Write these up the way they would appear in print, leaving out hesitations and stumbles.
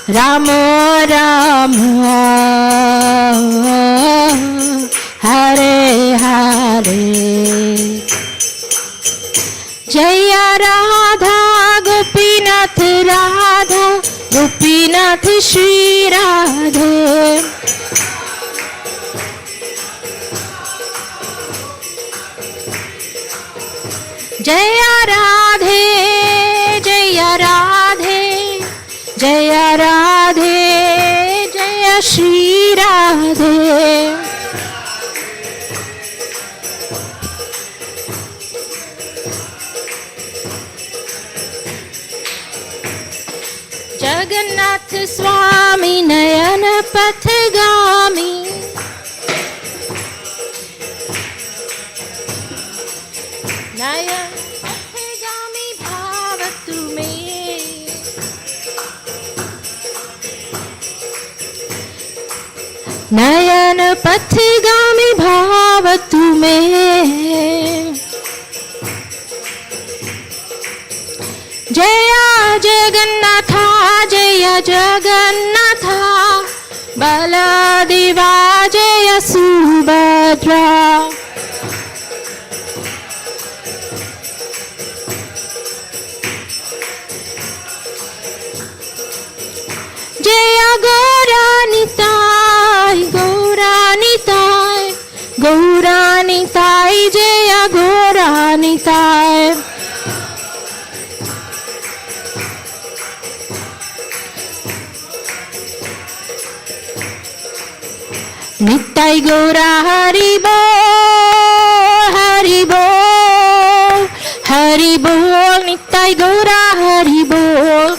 राम राम हरे हरे। जय राधा गोपीनाथ राधा गोपीनाथ श्री राधे। जय राधे जय राधे जय राधे जय श्री राधे। जगन्नाथ स्वामी नयन पथगामी नयन पथगामी भाव तुम्हें। नयन पथगामी भाव तुम्हें। जय जगन्नाथा जय जगन्नाथा बलदेवा जय सुभद्रा। जय गौरानिताय गौरानिताय गौरानिताय जय गौरानिताय। नित्य गौरा हरि बोल हरि बोल हरि बोल। नित्य गौरा हरि बोल।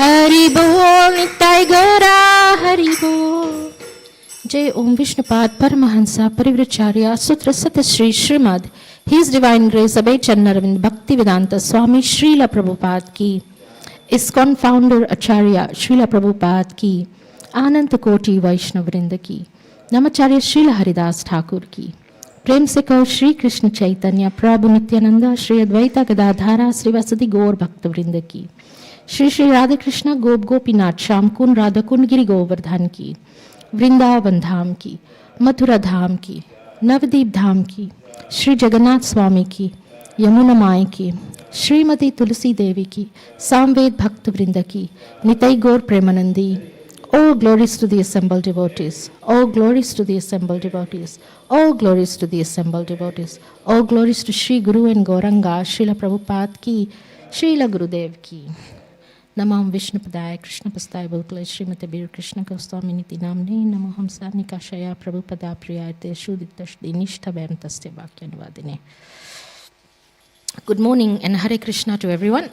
हरि बोल नित्य गौरा हरि बोल। जय ओम विष्णुपाद परमहंसा परिव्रचार्य सूत्र सत्य Shri Srimad his divine grace Abhay Charanaravinda Bhaktivedanta Swami Srila Prabhupada की। इस्कॉन फाउंडर आचार्य श्रील प्रभुपाद की। आनंद कोटि वैष्णव वृंद की। नमाचार्य श्रील हरिदास ठाकुर की। प्रेम से कहो श्री कृष्ण चैतन्य प्रभु नित्यानंद श्री अद्वैत गदाधारा श्रीवासदि गौर भक्त वृंद की। श्री श्री राधा कृष्ण गोप गोपीनाथ श्याम कुंड राधा कुंड गिरि गोवर्धन की। वृंदावन धाम की। मथुरा धाम की। नवदीप धाम की। श्री जगन्नाथ स्वामी की। यमुना माई की। श्रीमती तुलसी देवी की। सामवेद भक्त वृंद की। निताई गौर Premanandi. All glories to the assembled devotees. All glories to the assembled devotees. All glories to the assembled devotees. All glories to Shri Guru and Gauranga, Srila Prabhupada ki, Srila Gurudev ki. Namam Vishnupadaya Krishna Pastaya Bhutale Srimate Bir Krishna Goswami Niti Namne Namo Hamsa Nikashaya Prabhupada Priyate Shuditashdi Nishtha Bhayantasya Vakyanvadine. Good morning and Hare Krishna to everyone.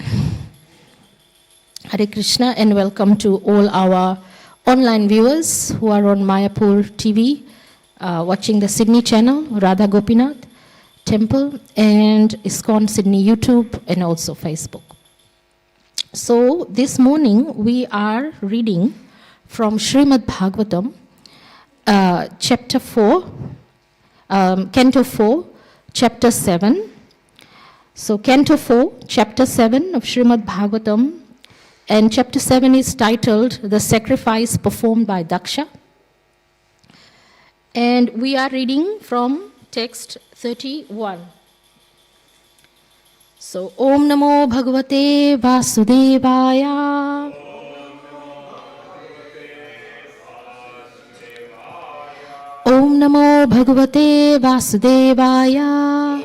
Hare Krishna and welcome to all our online viewers who are on Mayapur TV, watching the Sydney channel, Radha Gopinath Temple, and ISKCON Sydney YouTube and also Facebook. So this morning we are reading from Srimad Bhagavatam, chapter 4, Canto 4, chapter 7. So Canto 4, chapter 7 of Srimad Bhagavatam, and chapter 7 is titled The Sacrifice Performed by Daksha. And we are reading from text 31. So, Om Namo Bhagavate Vasudevaya. Om Namo Bhagavate Vasudevaya.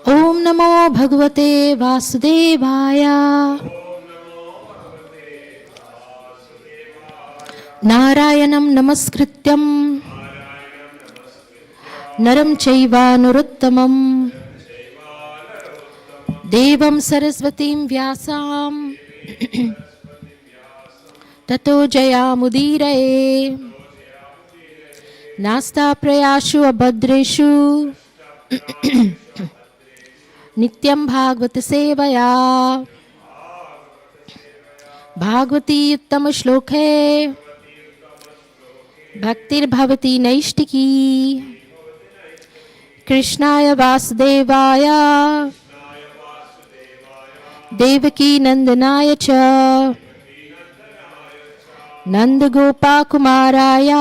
Om Namo Bhagavate Vasudevaya. Narayanam Namaskrityam Naram Chaiva Narottamam Devam Saraswatim Vyasam Tato Jayamudiraye Nasta Prayashu Abhadreshu Nityam Bhagavata Sevaya Bhagavati Uttama Shlokhe Bhaktir Bhavati Naishtiki कृष्णाय वासुदेवाय देवकी नंदनाय च नंदगोपाकुमाराय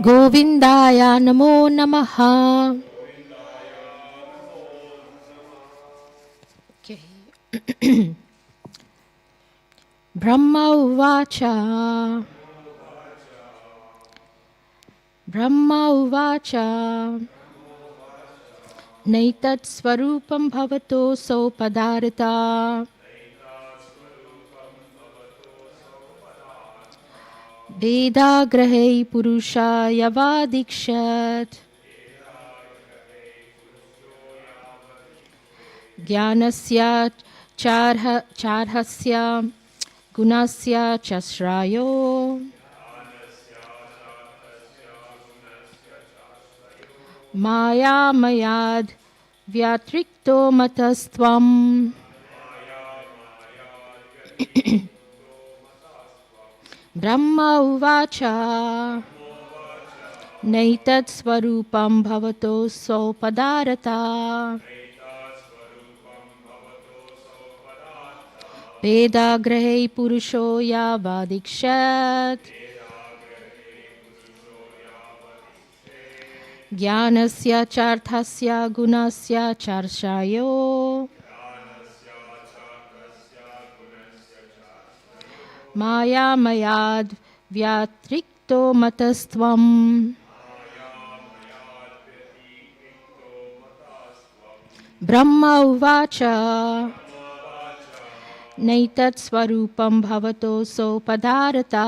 गोविंदाय नमो नमः. ब्रह्मा उवाच नैतत् स्वरूपं भवतोऽसौ पदार्था वेदाग्रहे पुरुषायवादीक्षत् ज्ञानस्य चार्हस्य गुणस्य च श्रायो मायामयाद् व्यात्रिक्तो मतस्त्वम्. ब्रह्मा उवाच नैतत् स्वरूपं भवतोऽसौ पदार्था वेदाग्रहे पुरुषो यावादीक्षत् ज्ञानस्य चार्थस्य गुणस्य चार्षायो मायामयाद् व्यात्रिक्तो मतस्त्वम्. ब्रह्मा उवाच नैतत् स्वरूपं भवतोऽसौ पदार्था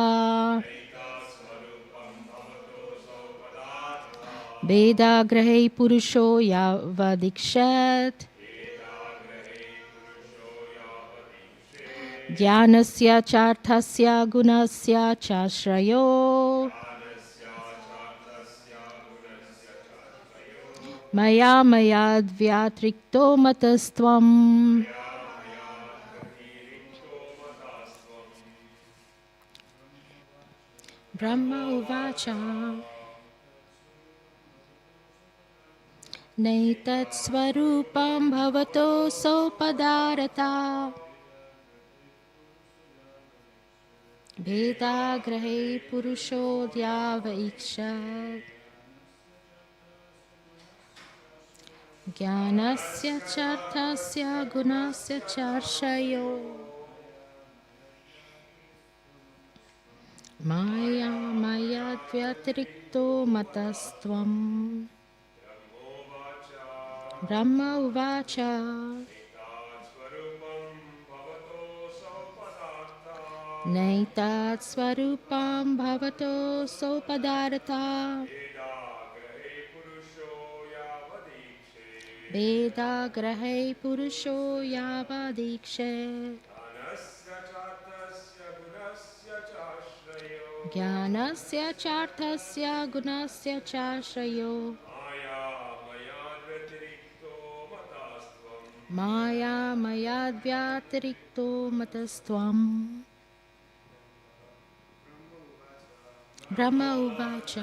वेदाग्रहे पुरुषो यावदीक्षत् ज्ञानस्य चार्थस्य गुणस्य चाश्रयो मयाद्व्यात्रिक्तो मतस्त्वम्. ब्रह्मा उवाच नैतत् स्वरूपं भवतोऽसौ पदार्था वेदाग्रहे पुरुषोऽयावदीक्षत् ज्ञानस्य चार्थस्य गुणस्य चार्षयो मायामयाद्व्यतिरिक्तो मतस्त्वम्. ब्रह्म उवाच नैतत् स्वरूपं भवतोऽसौ पदार्था वेदाग्रहे पुरुषो यावदीक्षत् ज्ञानस्य चार्थस्य गुणस्य चाश्रयो मायामयाद्व्यतिरिक्तो मतस्त्वम्. ब्रह्म उवाच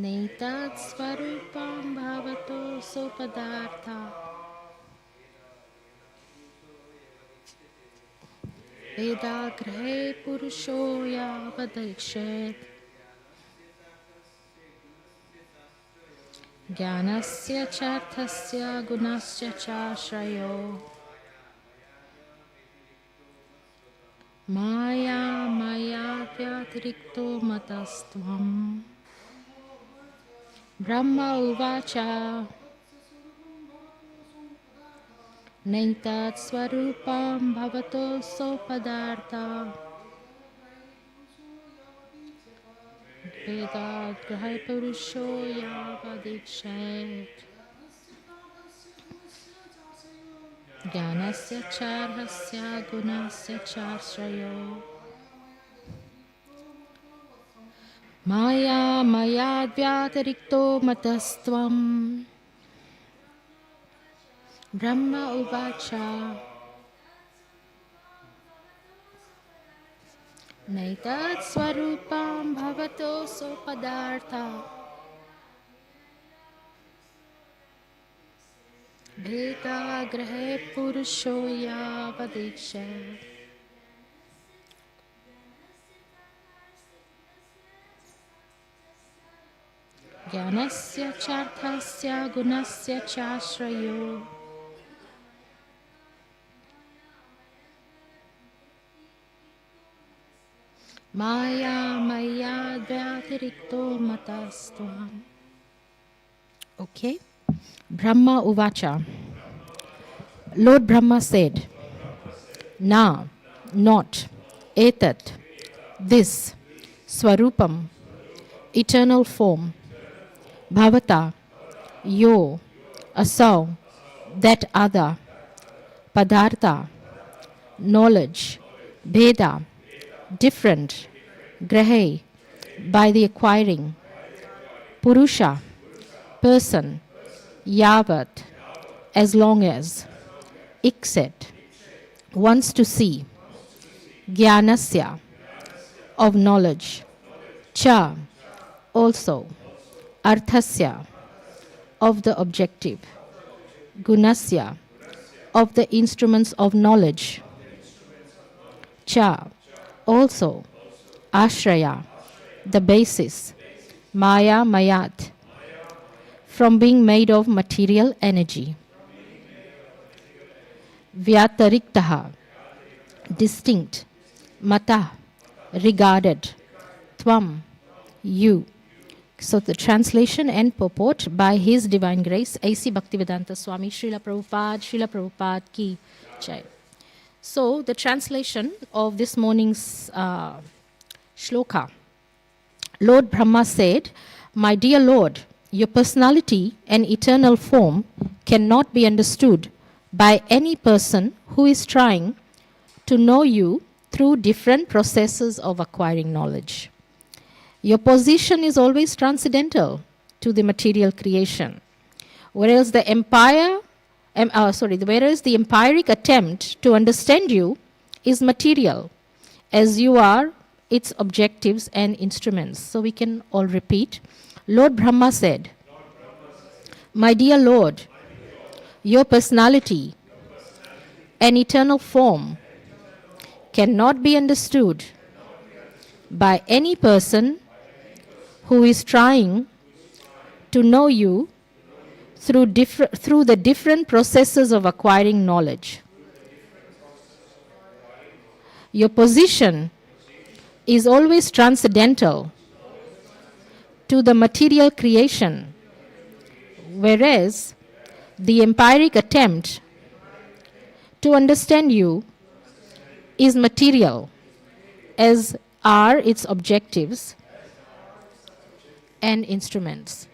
नैतत् स्वरूपं भवतोऽसौ पदार्था वेदाग्रहे पुरुषो यावदीक्षत् ज्ञानस्य चार्थस्य गुणस्य चाश्रयो मायामयाद्व्यतिरिक्तो मतस्त्वम्. ब्रह्म उवाच नैतत् स्वरूपं भवतोऽसौ पदार्था वेदाग्रहे पुरुषो यावदीक्षत् ज्ञानस्य चार्थस्य गुणस्य चाश्रयो मायामयाद्व्यतिरिक्तो मतस्त्वम्. ब्रह्म उवाच Naitat swarupam bhavato sopadartha Bheda grahe purusho yavadiksha. Jnanasya charthasya gunasya chashrayo. Maya maya dvyatirikto matastvam. Okay. Brahma Uvacha. Lord Brahma said, Na, not, etat, this, swarupam, eternal form, bhavata, yo, asau, that other, padartha, knowledge, bheda, different, grahe, by the acquiring, purusha, person, yavat, as long as, ikset, wants to see, jnanasya, of knowledge, cha, also, arthasya, of the objective, gunasya, of the instruments of knowledge, cha, also, ashraya, the basis, maya mayat, from being made of material energy, vyatariktaha, distinct, mata, regarded, tvam, you. So the translation and purport by His Divine Grace, A.C. Bhaktivedanta Swami Srila Prabhupada ki jai. So the translation of this morning's shloka. Lord Brahma said, my dear Lord, your personality and eternal form cannot be understood by any person who is trying to know you through different processes of acquiring knowledge. Your position is always transcendental to the material creation, whereas the empiric attempt to understand you is material, as you are its objectives and instruments. So we can all repeat. Lord Brahma said, my dear Lord, your personality and eternal form cannot be understood by any person who is trying to know you through the different processes of acquiring knowledge. Your position is always transcendental to the material creation, whereas the empiric attempt to understand you is material, as are its objectives and instruments.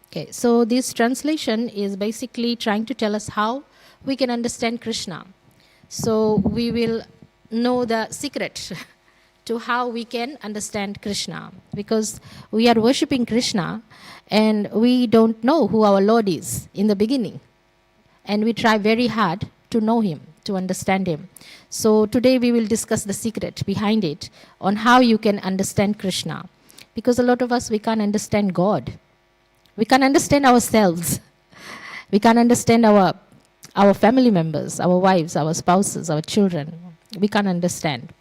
Okay, so this translation is basically trying to tell us how we can understand Krishna. So we will know the secret to how we can understand Krishna, because we are worshipping Krishna and we don't know who our Lord is in the beginning. And we try very hard to know Him, to understand Him. So today we will discuss the secret behind it on how you can understand Krishna. Because a lot of us, we can't understand God. We can't understand ourselves. We can't understand our family members, our wives, our spouses, our children. We can't understand.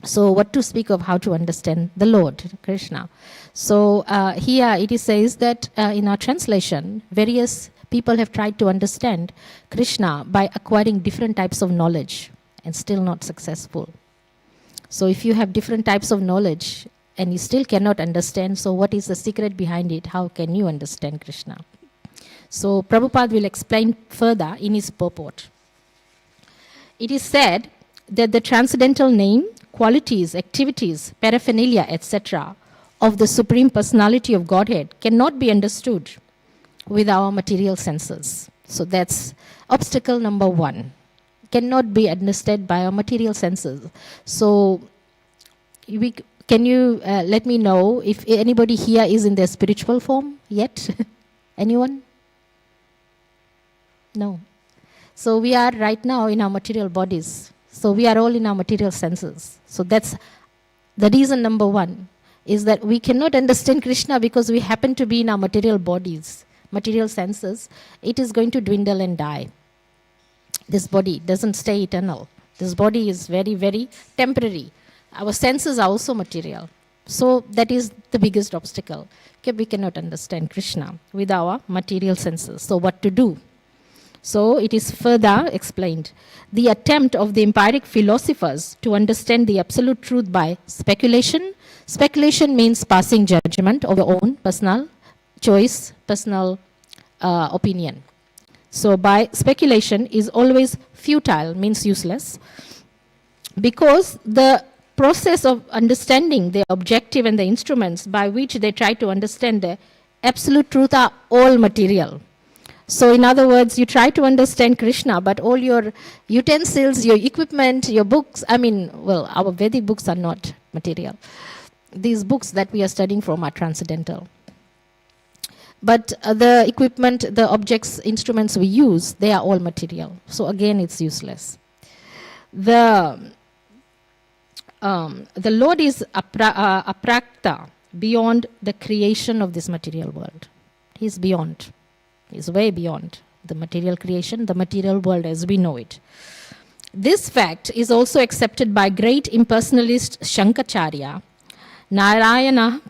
So what to speak of how to understand the Lord, Krishna. So here it says that in our translation, various people have tried to understand Krishna by acquiring different types of knowledge and still not successful. So if you have different types of knowledge and you still cannot understand, so what is the secret behind it? How can you understand Krishna? So Prabhupada will explain further in his purport. It is said that the transcendental name, qualities, activities, paraphernalia, etc. of the Supreme Personality of Godhead cannot be understood with our material senses. So that's obstacle number one. Cannot be understood by our material senses. So can you let me know if anybody here is in their spiritual form yet? Anyone? No. So we are right now in our material bodies. So we are all in our material senses. So that's the reason number one, is that we cannot understand Krishna because we happen to be in our material bodies, material senses. It is going to dwindle and die. This body doesn't stay eternal. This body is very, very temporary. Our senses are also material. So that is the biggest obstacle. Okay, we cannot understand Krishna with our material senses. So what to do? So it is further explained. The attempt of the empiric philosophers to understand the absolute truth by speculation. Speculation means passing judgment of your own personal choice, personal opinion. So by speculation is always futile, means useless, because the process of understanding the objective and the instruments by which they try to understand the absolute truth are all material. So in other words, you try to understand Krishna, but all your utensils, your equipment, your books, our Vedic books are not material. These books that we are studying from are transcendental. But the equipment, the objects, instruments we use, they are all material. So again, it's useless. The Lord is aprakta, beyond the creation of this material world. He's beyond. He's way beyond the material creation, the material world as we know it. This fact is also accepted by great impersonalist Shankaracharya. Narayana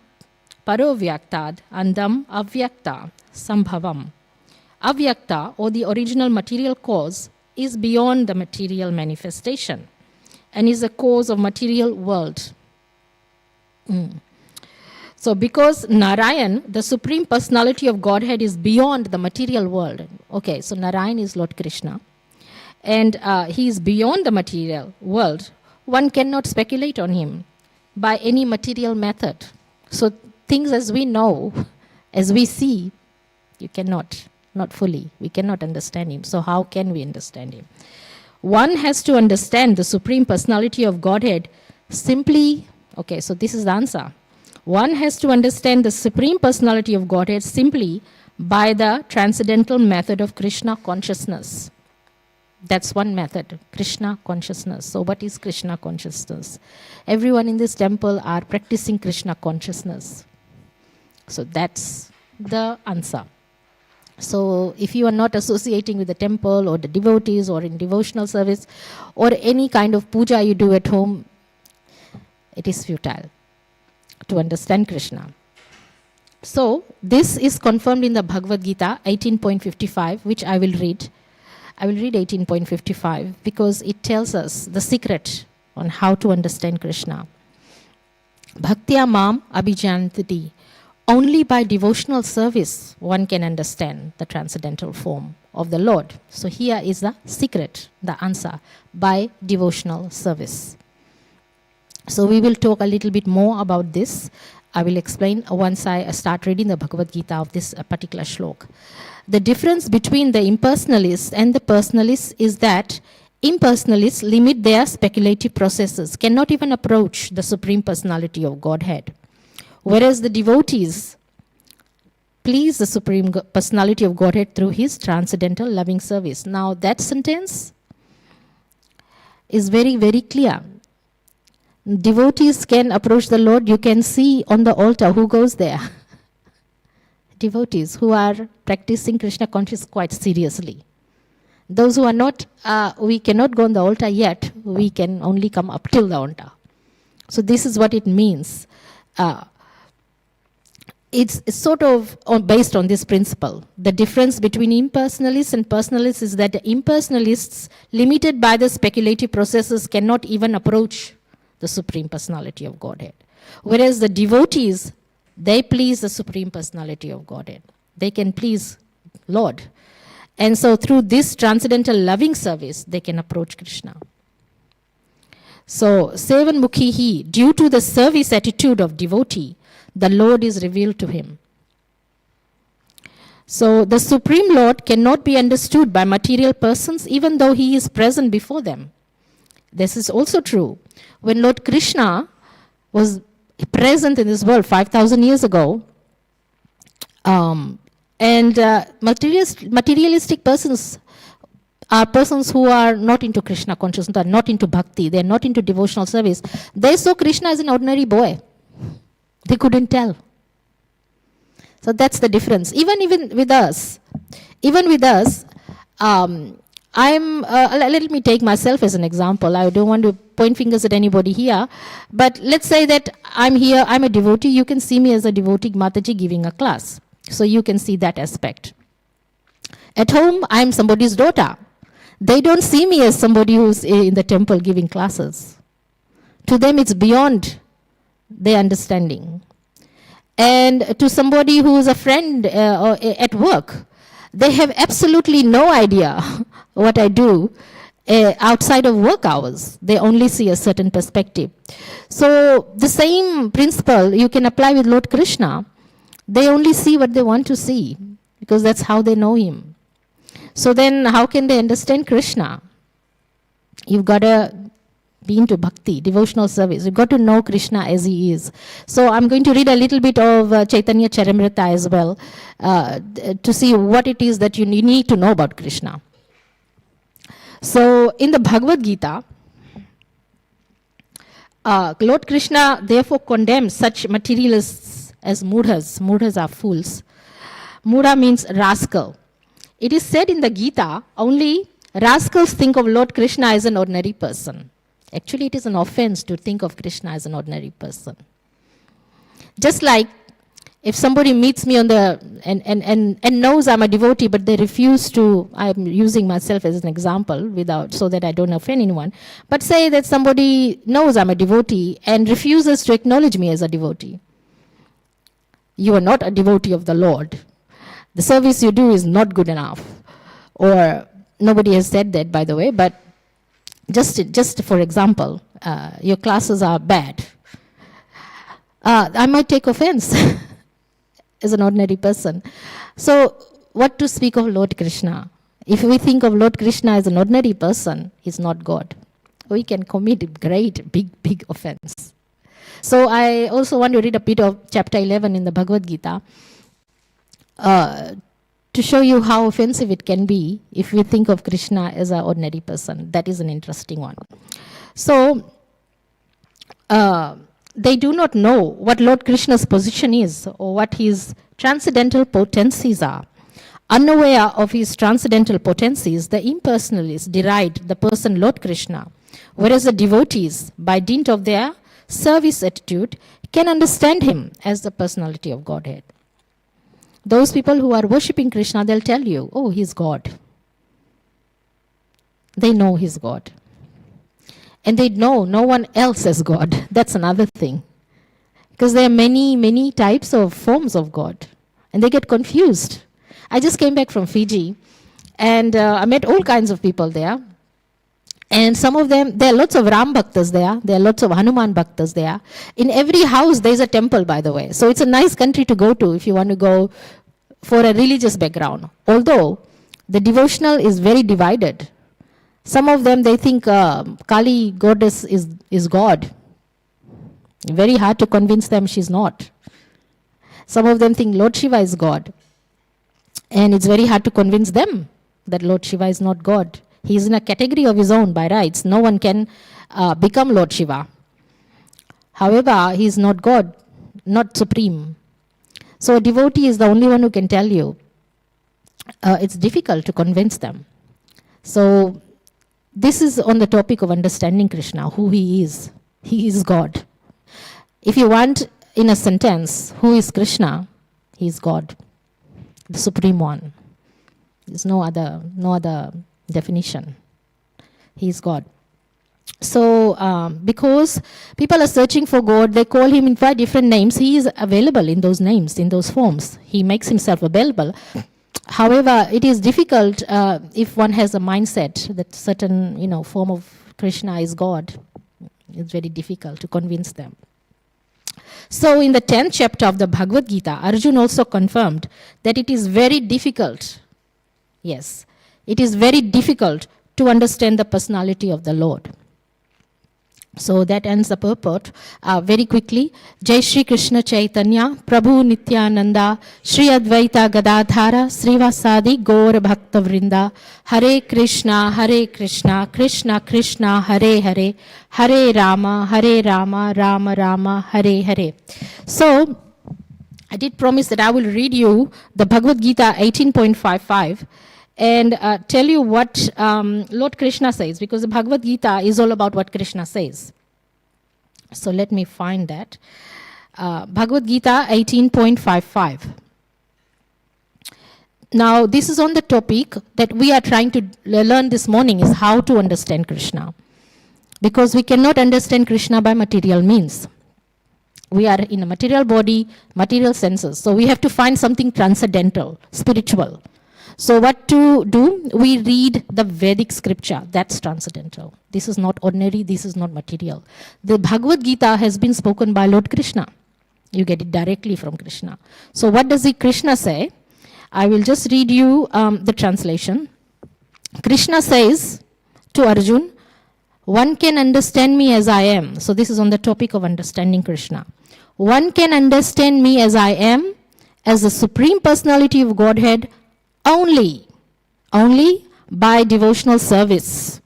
Parovyaktad Andam Avyakta Sambhavam. Avyakta, or the original material cause, is beyond the material manifestation and is a cause of material world. So because Narayan, the Supreme Personality of Godhead, is beyond the material world. Okay, so Narayan is Lord Krishna. And he is beyond the material world. One cannot speculate on him by any material method. So things as we know, as we see, you cannot, not fully. We cannot understand him. So how can we understand him? One has to understand the Supreme Personality of Godhead simply, okay, so this is the answer. One has to understand the Supreme Personality of Godhead simply by the transcendental method of Krishna consciousness. That's one method, Krishna consciousness. So what is Krishna consciousness? Everyone in this temple are practicing Krishna consciousness. So that's the answer. So if you are not associating with the temple or the devotees or in devotional service or any kind of puja you do at home, it is futile to understand Krishna. So this is confirmed in the Bhagavad Gita 18.55, which I will read. I will read 18.55 because it tells us the secret on how to understand Krishna. Bhaktya mam abhijantati. Only by devotional service one can understand the transcendental form of the Lord. So here is the secret, the answer, by devotional service. So we will talk a little bit more about this. I will explain once I start reading the Bhagavad Gita of this particular shlok. The difference between the impersonalists and the personalists is that impersonalists limit their speculative processes, cannot even approach the Supreme Personality of Godhead. Whereas the devotees please the Supreme Personality of Godhead through his transcendental loving service. Now that sentence is very, very clear. Devotees can approach the Lord. You can see on the altar who goes there. Devotees who are practicing Krishna consciousness quite seriously. Those who are not, we cannot go on the altar yet. We can only come up till the altar. So this is what it means. It's sort of based on this principle. The difference between impersonalists and personalists is that the impersonalists, limited by the speculative processes, cannot even approach the Supreme Personality of Godhead. Whereas the devotees, they please the Supreme Personality of Godhead. They can please Lord. And so through this transcendental loving service, they can approach Krishna. So, Sevan Mukhihi, due to the service attitude of devotee, the Lord is revealed to him. So, the Supreme Lord cannot be understood by material persons even though he is present before them. This is also true. When Lord Krishna was present in this world 5,000 years ago, materialistic persons are persons who are not into Krishna consciousness, are not into bhakti, they are not into devotional service. They saw Krishna as an ordinary boy. They couldn't tell. So that's the difference. Even with us, let me take myself as an example. I don't want to point fingers at anybody here, but let's say that I'm here, I'm a devotee. You can see me as a devotee Mataji giving a class. So you can see that aspect. At home, I'm somebody's daughter. They don't see me as somebody who's in the temple giving classes. To them, it's beyond their understanding. And to somebody who is a friend at work, they have absolutely no idea what I do outside of work hours. They only see a certain perspective. So the same principle you can apply with Lord Krishna. They only see what they want to see because that's how they know him. So then how can they understand Krishna? You've got to be into bhakti, devotional service. You've got to know Krishna as he is. So I'm going to read a little bit of Chaitanya Charitamrita as well to see what it is that you need to know about Krishna. So in the Bhagavad Gita, Lord Krishna therefore condemns such materialists as mudhas. Mudhas are fools. Mudha means rascal. It is said in the Gita, only rascals think of Lord Krishna as an ordinary person. Actually, it is an offense to think of Krishna as an ordinary person. Just like if somebody meets me on the and knows I'm a devotee, but they refuse to, I'm using myself as an example so that I don't offend anyone, but say that somebody knows I'm a devotee and refuses to acknowledge me as a devotee. You are not a devotee of the Lord. The service you do is not good enough. Or nobody has said that, by the way, but just for example, your classes are bad. I might take offense as an ordinary person. So what to speak of Lord Krishna? If we think of Lord Krishna as an ordinary person, he's not God. We can commit a great, big offense. So I also want to read a bit of chapter 11 in the Bhagavad Gita to show you how offensive it can be if we think of Krishna as an ordinary person. That is an interesting one. So they do not know what Lord Krishna's position is or what his transcendental potencies are. Unaware of his transcendental potencies, the impersonalists deride the person Lord Krishna, whereas the devotees, by dint of their service attitude, can understand him as the personality of Godhead. Those people who are worshipping Krishna, they'll tell you, oh, he's God. They know he's God. And they know no one else as God. That's another thing. Because there are many types of forms of God. And they get confused. I just came back from Fiji. And I met all kinds of people there. And some of them, there are lots of Ram Bhaktas there. There are lots of Hanuman Bhaktas there. In every house, there's a temple, by the way. So it's a nice country to go to if you want to go for a religious background. Although the devotional is very divided. Some of them, they think Kali goddess is God. Very hard to convince them she's not. Some of them think Lord Shiva is God. And it's very hard to convince them that Lord Shiva is not God. He is in a category of his own by rights. No one can become Lord Shiva. However, he is not God, not supreme. So a devotee is the only one who can tell you. It's difficult to convince them. So this is on the topic of understanding Krishna, who he is. He is God. If you want in a sentence, who is Krishna? He is God, the supreme one. There's no other definition. He is God. So because people are searching for God, they call him in 5 different names. He is available in those names, in those forms. He makes himself available. However, it is difficult if one has a mindset that certain form of Krishna is God. It's very difficult to convince them. So in the 10th chapter of the Bhagavad Gita, Arjuna also confirmed that it is very difficult. Yes, it is very difficult to understand the personality of the Lord. So that ends the purport. Very quickly, Jai Shri Krishna Chaitanya, Prabhu Nityananda, Shri Advaita Gadadhara, Srivasadi Gaur Bhakta Vrinda, Hare Krishna, Krishna Krishna, Hare Hare, Hare Rama, Rama Rama, Hare Hare. So, I did promise that I will read you the Bhagavad Gita 18.55 and tell you what Lord Krishna says, because the Bhagavad Gita is all about what Krishna says. So let me find that. Bhagavad Gita 18.55. Now this is on the topic that we are trying to learn this morning, is how to understand Krishna. Because we cannot understand Krishna by material means. We are in a material body, material senses. So we have to find something transcendental, spiritual. So what to do? We read the Vedic scripture. That's transcendental. This is not ordinary. This is not material. The Bhagavad Gita has been spoken by Lord Krishna. You get it directly from Krishna. So what does Krishna say? I will just read you the translation. Krishna says to Arjun, one can understand me as I am. So this is on the topic of understanding Krishna. One can understand me as I am, as the Supreme Personality of Godhead, only by devotional service.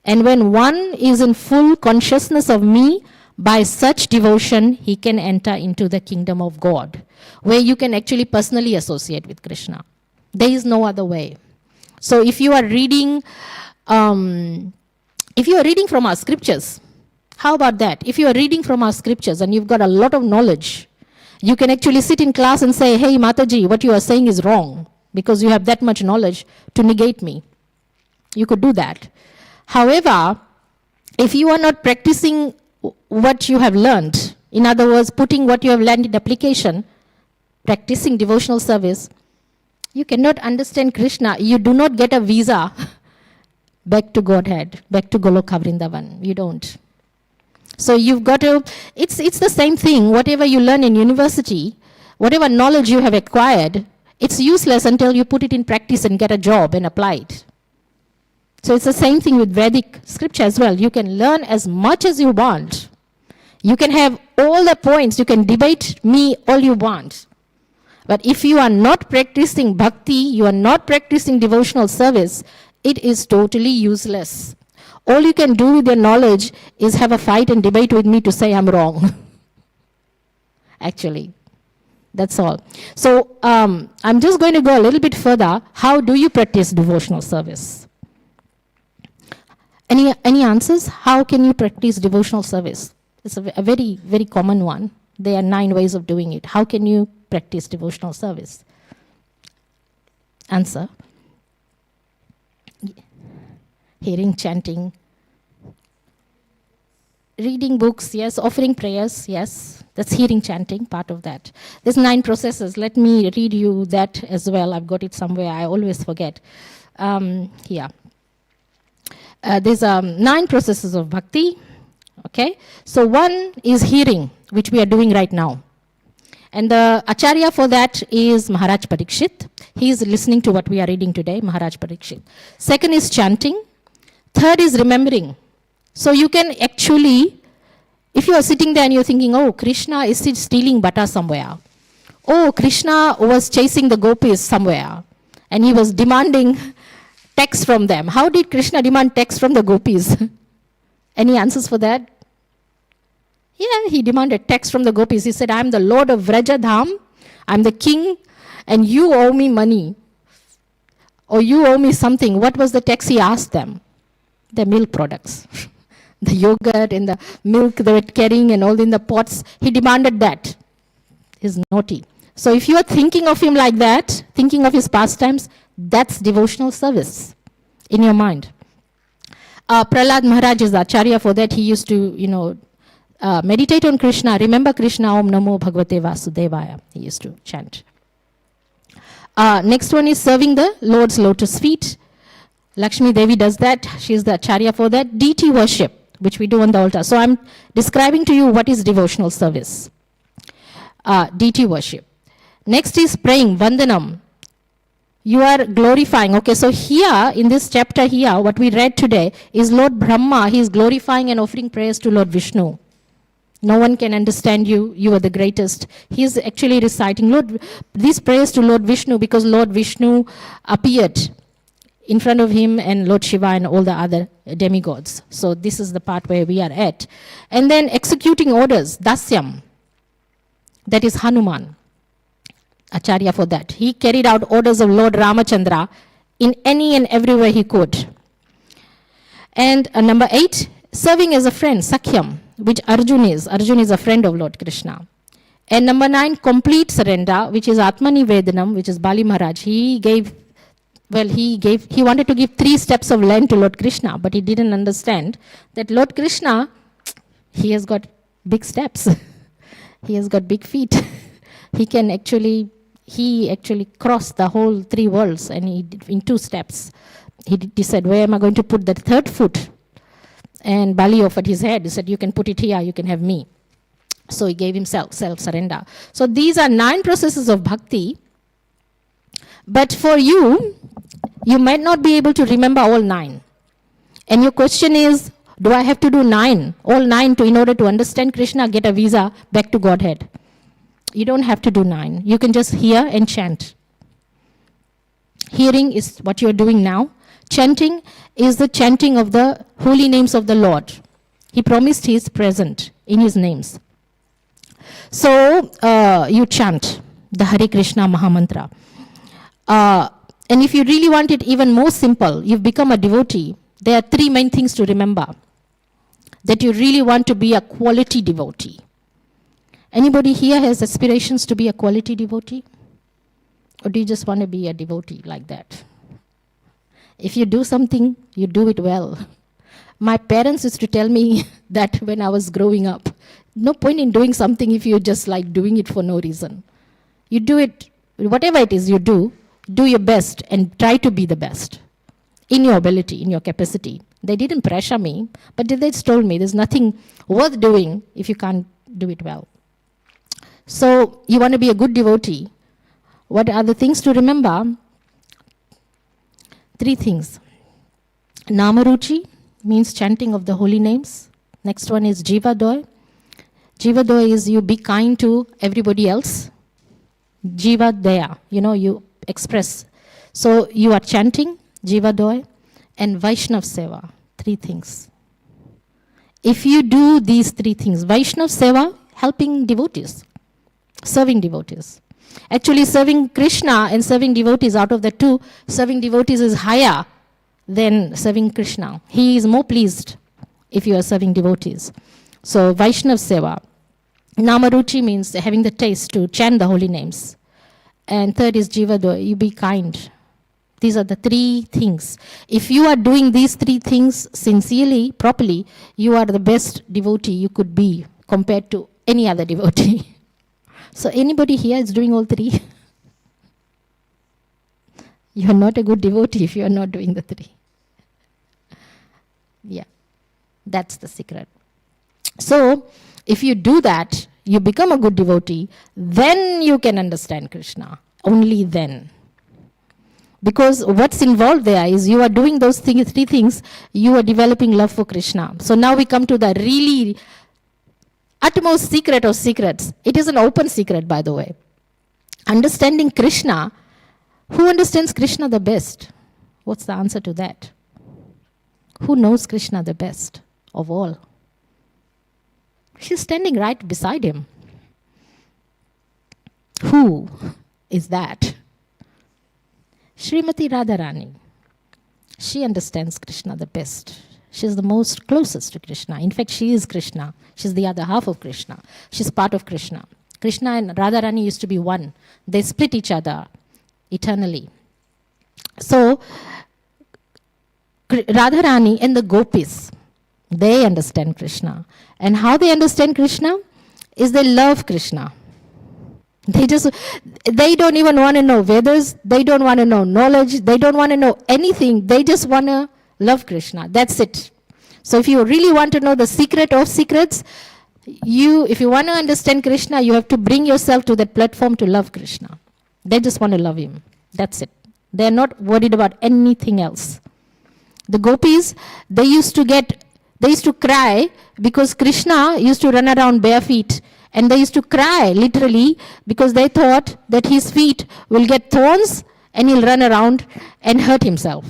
And when one is in full consciousness of me, by such devotion, he can enter into the kingdom of God, where you can actually personally associate with Krishna. There is no other way. So if you are reading, from our scriptures, how about that? If you are reading from our scriptures and you've got a lot of knowledge, you can actually sit in class and say, hey, Mataji, what you are saying is wrong, because you have that much knowledge to negate me. You could do that. However, if you are not practicing what you have learned, in other words, putting what you have learned in application, practicing devotional service, you cannot understand Krishna. You do not get a visa back to Godhead, back to Goloka Vrindavan. You don't. So you've got to, it's the same thing. Whatever you learn in university, whatever knowledge you have acquired, it's useless until you put it in practice and get a job and apply it. So it's the same thing with Vedic scripture as well. You can learn as much as you want. You can have all the points. You can debate me all you want. But if you are not practicing bhakti, you are not practicing devotional service, it is totally useless. All you can do with your knowledge is have a fight and debate with me to say I'm wrong. Actually. That's all. So I'm just going to go a little bit further. How do you practice devotional service? Any answers? How can you practice devotional service? It's a very, very common one. There are 9 ways of doing it. How can you practice devotional service? Answer. Hearing, chanting. Reading books, yes. Offering prayers, yes. That's hearing, chanting, part of that. There's 9 processes. Let me read you that as well. I've got it somewhere. I always forget. Here. There's 9 processes of bhakti. Okay. So one is hearing, which we are doing right now. And the Acharya for that is Maharaj Parikshit. He is listening to what we are reading today, Maharaj Parikshit. Second is chanting. Third is remembering. So you can actually, if you are sitting there and you're thinking, oh, Krishna is stealing butter somewhere. Oh, Krishna was chasing the gopis somewhere. And he was demanding texts from them. How did Krishna demand texts from the gopis? Any answers for that? Yeah, he demanded texts from the gopis. He said, I'm the Lord of Vrajadham. I'm the king. And you owe me money. Or you owe me something. What was the text he asked them? The milk products. The yogurt and the milk they were carrying and all in the pots. He demanded that. He's naughty. So if you are thinking of him like that, thinking of his pastimes, that's devotional service in your mind. Prahlad Maharaj is the Acharya for that. He used to, meditate on Krishna. Remember Krishna, Om Namo Bhagavate Vasudevaya. He used to chant. Next one is serving the Lord's lotus feet. Lakshmi Devi does that. She is the Acharya for that. Deity worship, which we do on the altar. So I'm describing to you what is devotional service. Deity worship. Next is praying, Vandanam. You are glorifying. Okay, so here, in this chapter here, what we read today is Lord Brahma. He is glorifying and offering prayers to Lord Vishnu. No one can understand you. You are the greatest. He is actually reciting these prayers to Lord Vishnu because Lord Vishnu appeared in front of him and Lord Shiva and all the other demigods. So this is the part where we are at. And then executing orders, Dasyam. That is Hanuman, Acharya for that. He carried out orders of Lord Ramachandra in any and every way he could. And number 8, serving as a friend, Sakhyam, which Arjun is. Arjun is a friend of Lord Krishna. And number 9, complete surrender, which is Atmanivedanam, which is Bali Maharaj. He wanted to give 3 steps of land to Lord Krishna, but he didn't understand that Lord Krishna, he has got big steps. He has got big feet. He actually crossed the whole 3 worlds and he did in 2 steps. He said, where am I going to put the 3rd foot? And Bali offered his head. He said, you can put it here, you can have me. So he gave himself self-surrender. So these are 9 processes of bhakti. But for you might not be able to remember all 9. And your question is, do I have to do 9, all 9 in order to understand Krishna, get a visa back to Godhead? You don't have to do 9. You can just hear and chant. Hearing is what you're doing now. Chanting is the chanting of the holy names of the Lord. He promised he is present in his names. So you chant the Hare Krishna Mahamantra. And if you really want it even more simple, you've become a devotee, there are 3 main things to remember. That you really want to be a quality devotee. Anybody here has aspirations to be a quality devotee? Or do you just want to be a devotee like that? If you do something, you do it well. My parents used to tell me that when I was growing up. No point in doing something if you're just like doing it for no reason. You do it, whatever it is you do your best and try to be the best. In your ability, in your capacity. They didn't pressure me, but they just told me there's nothing worth doing if you can't do it well. So you want to be a good devotee. What are the things to remember? 3 things. Namaruchi means chanting of the holy names. Next one is Jivadoy. Jivadoy is you be kind to everybody else. Jivadaya, you express. So you are chanting Jivadoy and Vaishnav Seva. 3 things. If you do these 3 things, Vaishnav Seva, helping devotees, serving devotees. Actually, serving Krishna and serving devotees, out of the 2, serving devotees is higher than serving Krishna. He is more pleased if you are serving devotees. So, Vaishnav Seva. Namaruchi means having the taste to chant the holy names. And 3rd is Jivadoy, you be kind. These are the 3 things. If you are doing these 3 things sincerely, properly, you are the best devotee you could be compared to any other devotee. So anybody here is doing all 3? You are not a good devotee if you are not doing the 3. Yeah, that's the secret. So if you do that, you become a good devotee, then you can understand Krishna. Only then. Because what's involved there is you are doing those 3 things, you are developing love for Krishna. So now we come to the really utmost secret of secrets. It is an open secret, by the way. Understanding Krishna. Who understands Krishna the best? What's the answer to that? Who knows Krishna the best of all? She's standing right beside him. Who is that? Srimati Radharani. She understands Krishna the best. She's the most closest to Krishna. In fact, she is Krishna. She's the other half of Krishna. She's part of Krishna. Krishna and Radharani used to be one. They split each other eternally. So, Radharani and the gopis, they understand Krishna. And how they understand Krishna is they love Krishna. They don't even want to know Vedas. They don't want to know knowledge. They don't want to know anything. They just want to love Krishna. That's it. So if you really want to know the secret of secrets, if you want to understand Krishna, you have to bring yourself to that platform to love Krishna. They just want to love him. That's it. They are not worried about anything else. The gopis, they used to cry because Krishna used to run around bare feet. And they used to cry, literally, because they thought that his feet will get thorns and he'll run around and hurt himself.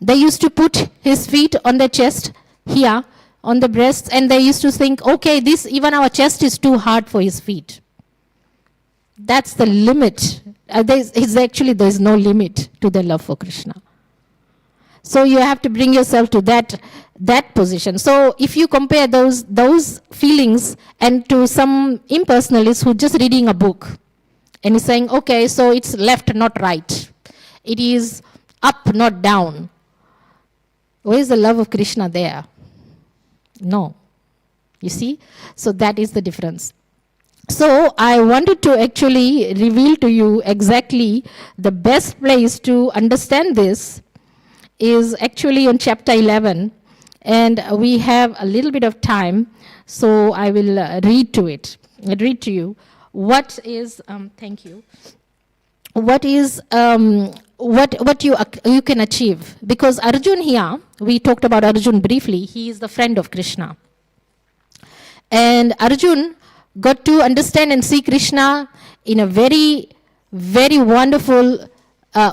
They used to put his feet on their chest, here, on the breasts, and they used to think, okay, this, even our chest is too hard for his feet. That's the limit. There's no limit to their love for Krishna. So you have to bring yourself to that position. So if you compare those feelings and to some impersonalists who just reading a book and is saying, okay, so it's left, not right. It is up, not down. Where is the love of Krishna there? No. You see? So that is the difference. So I wanted to actually reveal to you exactly the best place to understand this is actually on chapter 11. And we have a little bit of time, so I will read to it. I'll read to you. What is, thank you. What is, what you can achieve. Because Arjun here, we talked about Arjun briefly, he is the friend of Krishna. And Arjun got to understand and see Krishna in a very, very wonderful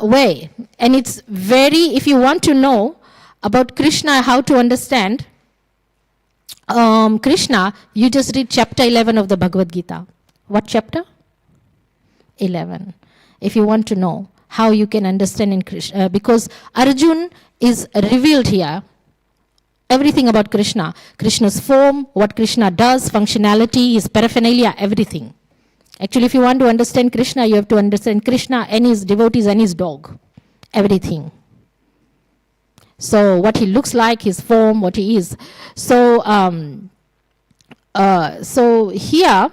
way. And it's very, if you want to know about Krishna, how to understand Krishna, you just read chapter 11 of the Bhagavad Gita. What chapter? 11. If you want to know how you can understand in Krishna, because Arjun is revealed here, everything about Krishna. Krishna's form, what Krishna does, functionality, his paraphernalia, everything. Actually, if you want to understand Krishna, you have to understand Krishna and his devotees and his dog. Everything. So what he looks like, his form, what he is. So, so here,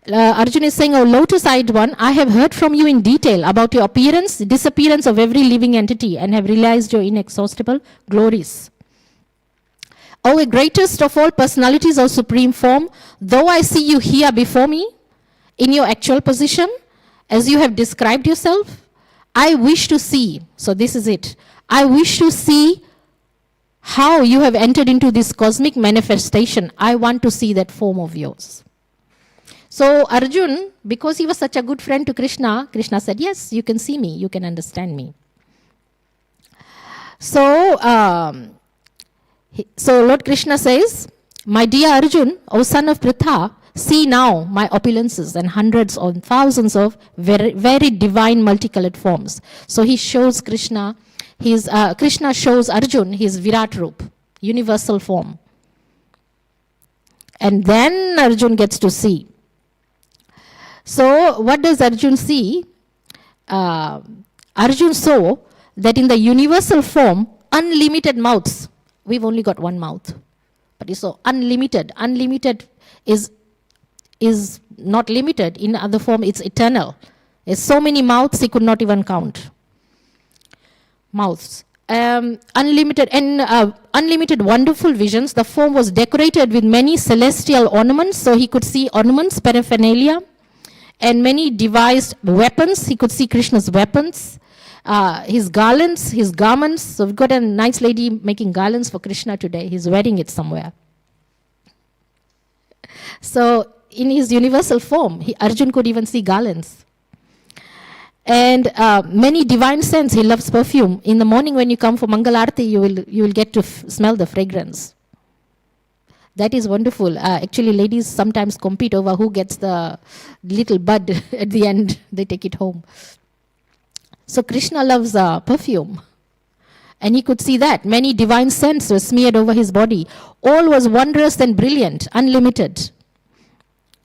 Arjuna is saying, "O lotus-eyed one, I have heard from you in detail about your appearance, disappearance of every living entity, and have realized your inexhaustible glories. O greatest of all personalities of supreme form, though I see you here before me, in your actual position, as you have described yourself, I wish to see," so this is it, "I wish to see how you have entered into this cosmic manifestation. I want to see that form of yours." So Arjun, because he was such a good friend to Krishna, Krishna said, yes, you can see me, you can understand me. So, so Lord Krishna says, "My dear Arjun, O son of Pritha, see now my opulences and hundreds or thousands of very, very divine multicolored forms." So he shows Krishna, Krishna shows Arjun his Virat Roop, universal form. And then Arjun gets to see. So what does Arjun see? Arjun saw that in the universal form, unlimited mouths. We've only got one mouth. But he saw unlimited. Unlimited is not limited. In other form, it's eternal. There's so many mouths he could not even count. Mouths. Unlimited and unlimited wonderful visions. The form was decorated with many celestial ornaments, so he could see ornaments, paraphernalia, and many devised weapons. He could see Krishna's weapons, his garlands, his garments. So we've got a nice lady making garlands for Krishna today. He's wearing it somewhere. So in his universal form, Arjun could even see garlands. And many divine scents. He loves perfume. In the morning when you come for Mangalarti, you will get to smell the fragrance. That is wonderful. Actually, ladies sometimes compete over who gets the little bud at the end. They take it home. So Krishna loves perfume. And he could see that. Many divine scents were smeared over his body. All was wondrous and brilliant, unlimited.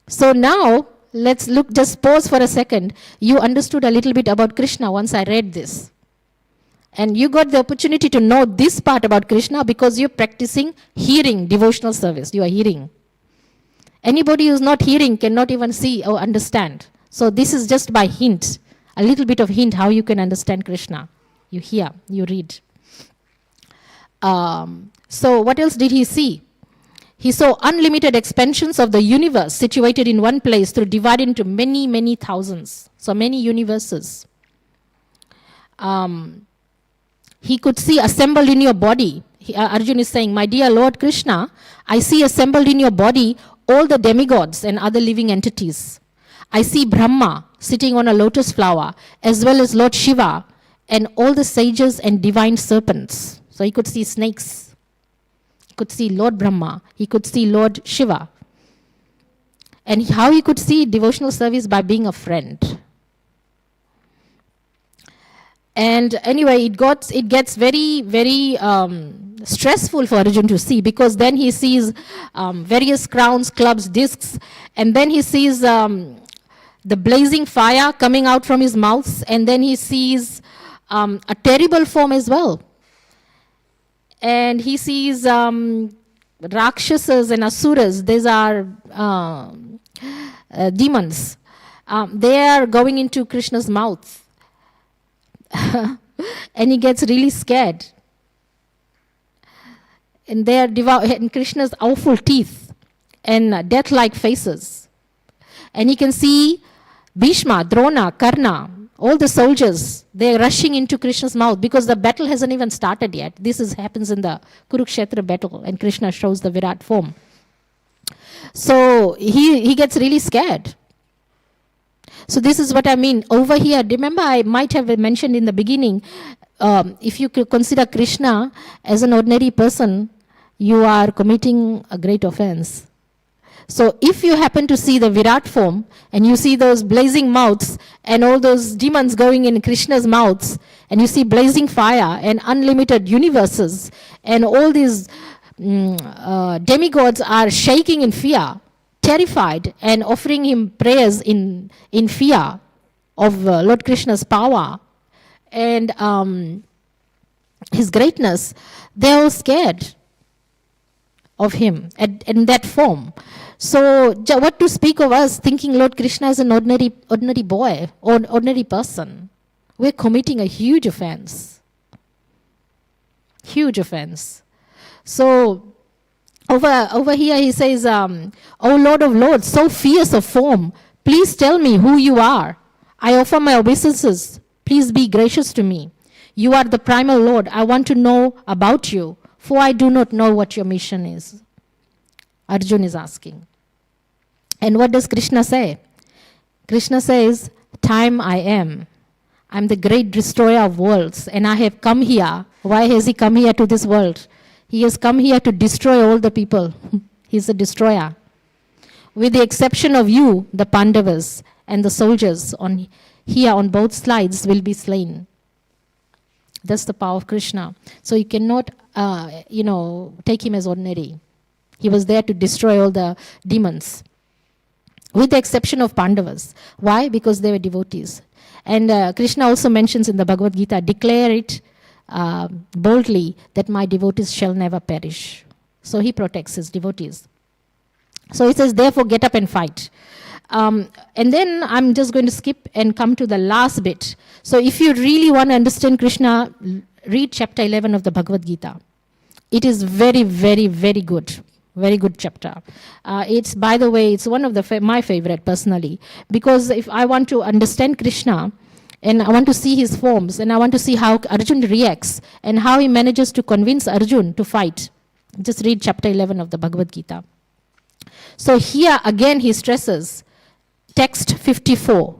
So now, let's look, just pause for a second. You understood a little bit about Krishna once I read this. And you got the opportunity to know this part about Krishna because you're practicing hearing, devotional service. You are hearing. Anybody who's not hearing cannot even see or understand. So this is just by hint, a little bit of hint how you can understand Krishna. You hear, you read. So what else did he see? He saw unlimited expansions of the universe situated in one place through divided into many, many thousands. So many universes. he could see assembled in your body. Arjun is saying, my dear Lord Krishna, I see assembled in your body all the demigods and other living entities. I see Brahma sitting on a lotus flower, as well as Lord Shiva and all the sages and divine serpents. So he could see snakes. He could see Lord Brahma. He could see Lord Shiva. And how he could see devotional service? By being a friend. And anyway, it gets very, very stressful for Arjun to see, because then he sees various crowns, clubs, discs, and then he sees the blazing fire coming out from his mouth, and then he sees a terrible form as well. And he sees Rakshasas and Asuras. These are demons. They are going into Krishna's mouth. And he gets really scared. And they are in Krishna's awful teeth and death-like faces. And he can see Bhishma, Drona, Karna, all the soldiers, they're rushing into Krishna's mouth, because the battle hasn't even started yet. This happens in the Kurukshetra battle, and Krishna shows the Virat form. So he gets really scared. So this is what I mean. Over here, remember I might have mentioned in the beginning, if you consider Krishna as an ordinary person, you are committing a great offense. So if you happen to see the Virat form, and you see those blazing mouths, and all those demons going in Krishna's mouths, and you see blazing fire, and unlimited universes, and all these demigods are shaking in fear, terrified, and offering him prayers in fear of Lord Krishna's power and his greatness, they're all scared of him in that form. So what to speak of us thinking Lord Krishna is an ordinary boy or ordinary person? We're committing a huge offense. Huge offense. So over here he says, O Lord of Lords, so fierce of form, please tell me who you are. I offer my obeisances. Please be gracious to me. You are the primal Lord. I want to know about you, for I do not know what your mission is. Arjun is asking. And what does Krishna say? Krishna says, time I am. I'm the great destroyer of worlds, and I have come here. Why has he come here to this world? He has come here to destroy all the people. He's a destroyer. With the exception of you, the Pandavas and the soldiers here on both sides will be slain. That's the power of Krishna. So you cannot, take him as ordinary. He was there to destroy all the demons. With the exception of Pandavas. Why? Because they were devotees. And Krishna also mentions in the Bhagavad Gita, declare it boldly that my devotees shall never perish. So he protects his devotees. So he says, therefore get up and fight. And then I'm just going to skip and come to the last bit. So if you really want to understand Krishna, read chapter 11 of the Bhagavad Gita. It is very, very, very good. Very good chapter. It's, by the way, it's one of my favorite personally, because if I want to understand Krishna, and I want to see his forms, and I want to see how Arjun reacts, and how he manages to convince Arjun to fight, just read chapter 11 of the Bhagavad Gita. So here again he stresses, text 54,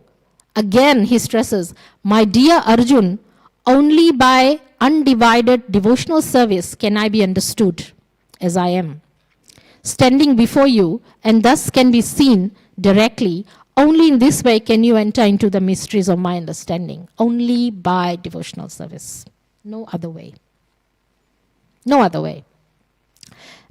again he stresses, my dear Arjun, only by undivided devotional service can I be understood as I am. Standing before you, and thus can be seen directly, only in this way can you enter into the mysteries of my understanding. Only by devotional service. No other way. No other way.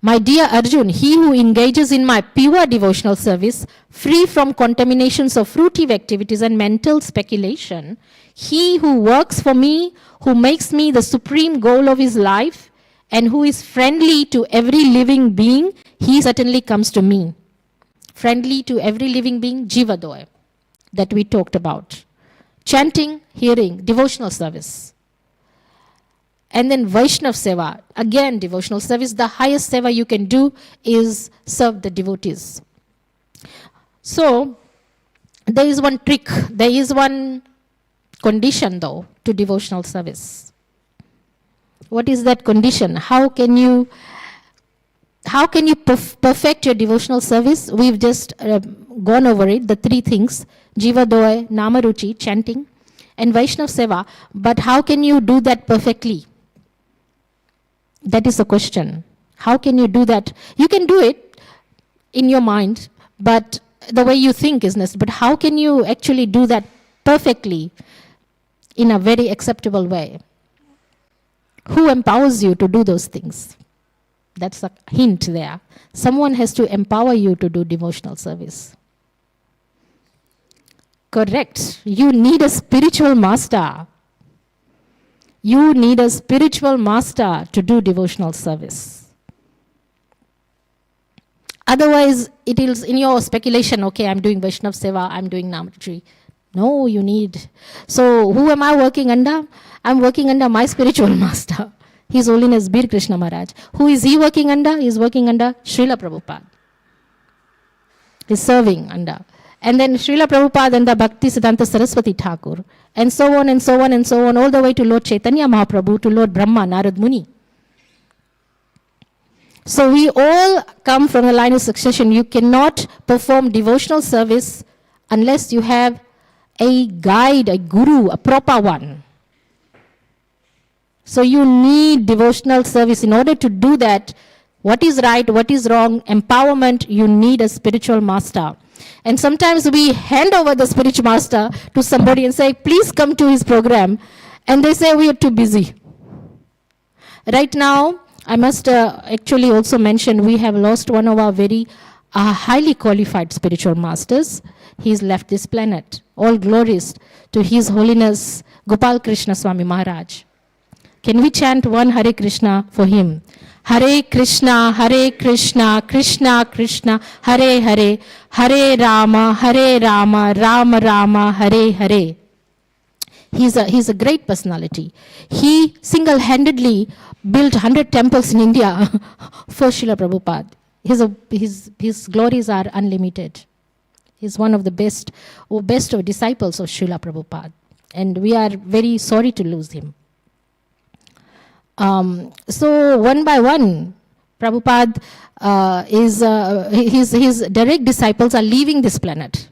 My dear Arjun, he who engages in my pure devotional service, free from contaminations of fruitive activities and mental speculation, he who works for me, who makes me the supreme goal of his life, and who is friendly to every living being, he certainly comes to me. Friendly to every living being, Jivadoy, that we talked about. Chanting, hearing, devotional service. And then Vaishnav Seva, again devotional service. The highest seva you can do is serve the devotees. So, there is one trick, there is one condition though to devotional service. What is that condition? How can you perfect your devotional service? We've just gone over it, the three things: Jiva Doy, Namaruchi, chanting, and Vaishnav Seva. But how can you do that perfectly? That is the question. How can you do that? You can do it in your mind, but the way you think is necessary. But how can you actually do that perfectly in a very acceptable way? Who empowers you to do those things? That's a hint there. Someone has to empower you to do devotional service. Correct. You need a spiritual master. You need a spiritual master to do devotional service. Otherwise, it is in your speculation, okay, I'm doing Vaishnav Seva, I'm doing Namaruchi. No, you need. So, who am I working under? I'm working under my spiritual master. His Holiness Bir Krishna Maharaj. Who is he working under? He is working under Srila Prabhupada. He's serving under. And then Srila Prabhupada and the Bhakti Siddhanta Saraswati Thakur. And so on and so on and so on, all the way to Lord Chaitanya Mahaprabhu, to Lord Brahma, Narad Muni. So we all come from a line of succession. You cannot perform devotional service unless you have a guide, a guru, a proper one. So you need devotional service. In order to do that, what is right, what is wrong, empowerment, you need a spiritual master. And sometimes we hand over the spiritual master to somebody and say, please come to his program. And they say, we are too busy. Right now, I must actually also mention, we have lost one of our very highly qualified spiritual masters. He's left this planet. All glories to His Holiness Gopal Krishna Swami Maharaj. Can we chant one Hare Krishna for him? Hare Krishna, Krishna Krishna, Hare Hare, Hare Rama, Rama Rama, Hare Hare. He's a great personality. He single-handedly built 100 temples in India for Srila Prabhupada. His glories are unlimited. He's one of the best of disciples of Srila Prabhupada. And we are very sorry to lose him. So one by one, Prabhupada his direct disciples are leaving this planet.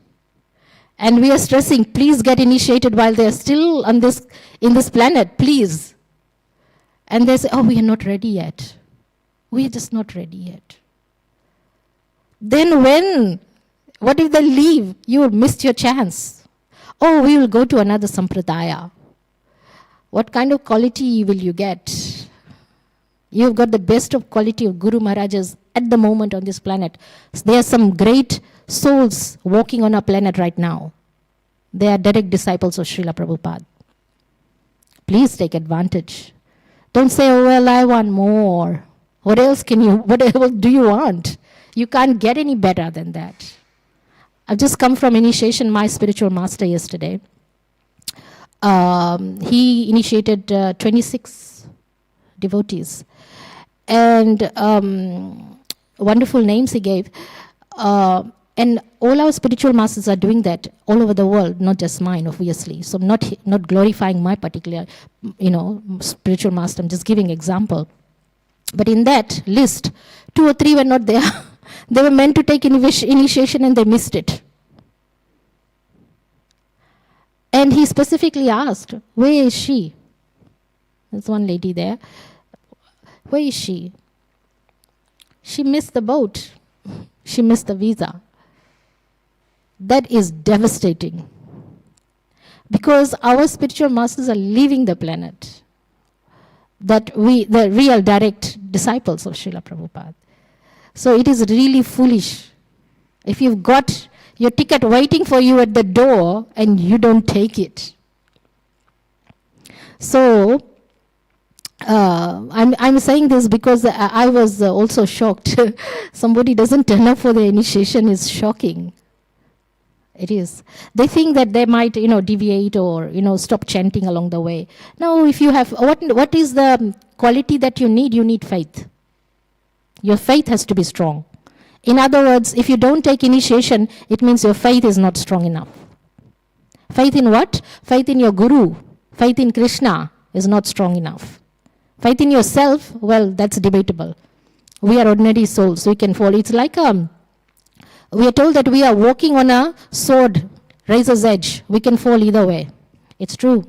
And we are stressing, please get initiated while they are still in this planet, please. And they say, oh, we are not ready yet. We are just not ready yet. Then what if they leave? You missed your chance. Oh, we will go to another sampradaya. What kind of quality will you get? You've got the best of quality of Guru Maharajas at the moment on this planet. There are some great souls walking on our planet right now. They are direct disciples of Srila Prabhupada. Please take advantage. Don't say, oh, well, I want more. What else do you want? You can't get any better than that. I've just come from initiation, my spiritual master yesterday. He initiated 26 devotees. And wonderful names he gave. And all our spiritual masters are doing that all over the world, not just mine, obviously. So I'm not glorifying my particular, spiritual master. I'm just giving example. But in that list, 2 or 3 were not there. They were meant to take initiation and they missed it. And he specifically asked, where is she? There's one lady there. Where is she? She missed the boat. She missed the visa. That is devastating. Because our spiritual masters are leaving the planet. The real direct disciples of Srila Prabhupada. So it is really foolish. If you've got your ticket waiting for you at the door and you don't take it. So, I'm saying this because I was also shocked. Somebody doesn't turn up for the initiation is shocking. It is. They think that they might, deviate or, stop chanting along the way. No, if you have, what is the quality that you need? You need faith. Your faith has to be strong. In other words, if you don't take initiation, it means your faith is not strong enough. Faith in what? Faith in your Guru. Faith in Krishna is not strong enough. Faith in yourself, well, that's debatable. We are ordinary souls, we can fall. It's like we are told that we are walking on a sword, razor's edge. We can fall either way. It's true.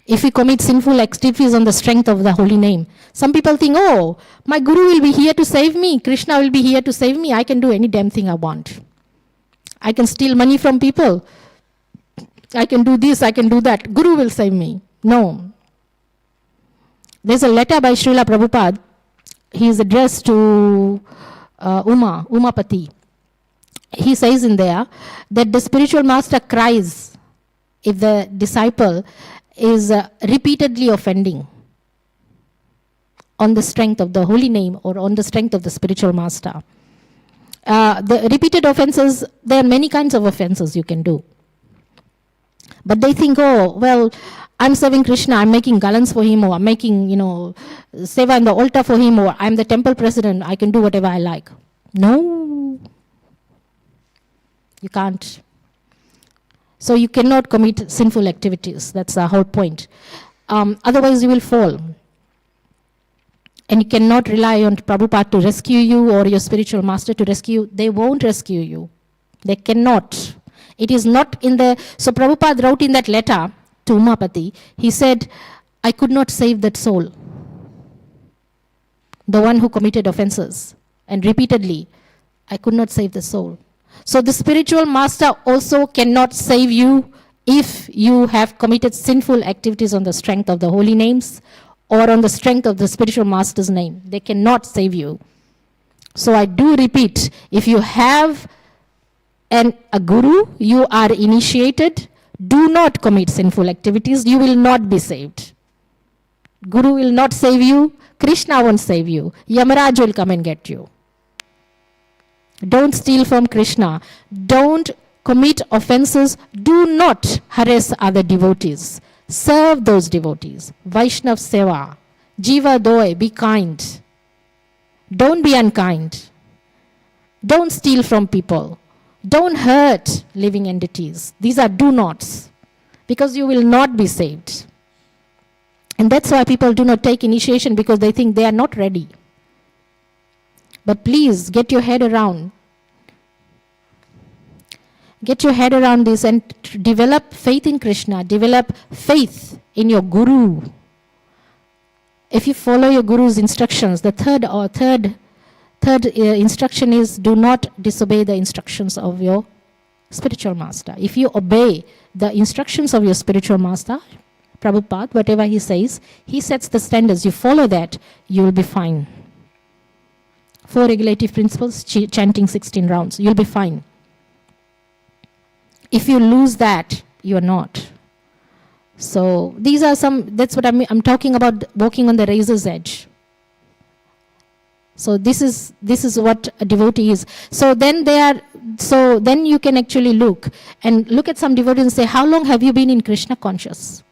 If we commit sinful activities on the strength of the holy name. Some people think, oh, my Guru will be here to save me. Krishna will be here to save me. I can do any damn thing I want. I can steal money from people. I can do this, I can do that. Guru will save me. No. There's a letter by Srila Prabhupada. He is addressed to Umapati. He says in there that the spiritual master cries if the disciple is repeatedly offending on the strength of the holy name or on the strength of the spiritual master. The repeated offenses, there are many kinds of offenses you can do. But they think, oh, well, I'm serving Krishna, I'm making gallants for him, or I'm making, seva in the altar for him, or I'm the temple president, I can do whatever I like. No. You can't. So you cannot commit sinful activities. That's the whole point. Otherwise you will fall. And you cannot rely on Prabhupada to rescue you or your spiritual master to rescue you. They won't rescue you. They cannot. It is not in the... So Prabhupada wrote in that letter to Umapati, he said, I could not save that soul. The one who committed offenses. And repeatedly, I could not save the soul. So the spiritual master also cannot save you if you have committed sinful activities on the strength of the holy names or on the strength of the spiritual master's name. They cannot save you. So I do repeat, if you have a guru, you are initiated, do not commit sinful activities, you will not be saved. Guru will not save you, Krishna won't save you, Yamaraj will come and get you. Don't steal from Krishna. Don't commit offenses. Do not harass other devotees. Serve those devotees. Vaishnav Seva. Jiva Doi. Be kind. Don't be unkind. Don't steal from people. Don't hurt living entities. These are do nots. Because you will not be saved. And that's why people do not take initiation, because they think they are not ready. But please get your head around. Get your head around this and develop faith in Krishna. Develop faith in your Guru. If you follow your Guru's instructions, the third instruction is do not disobey the instructions of your spiritual master. If you obey the instructions of your spiritual master, Prabhupada, whatever he says, he sets the standards. You follow that, you will be fine. 4 regulative principles, chanting 16 rounds, you'll be fine. If you lose that, you're not. So these are some, that's what I'm talking about, walking on the razor's edge. So this is what a devotee is. So then you can actually look at some devotees and say, how long have you been in Krishna conscious?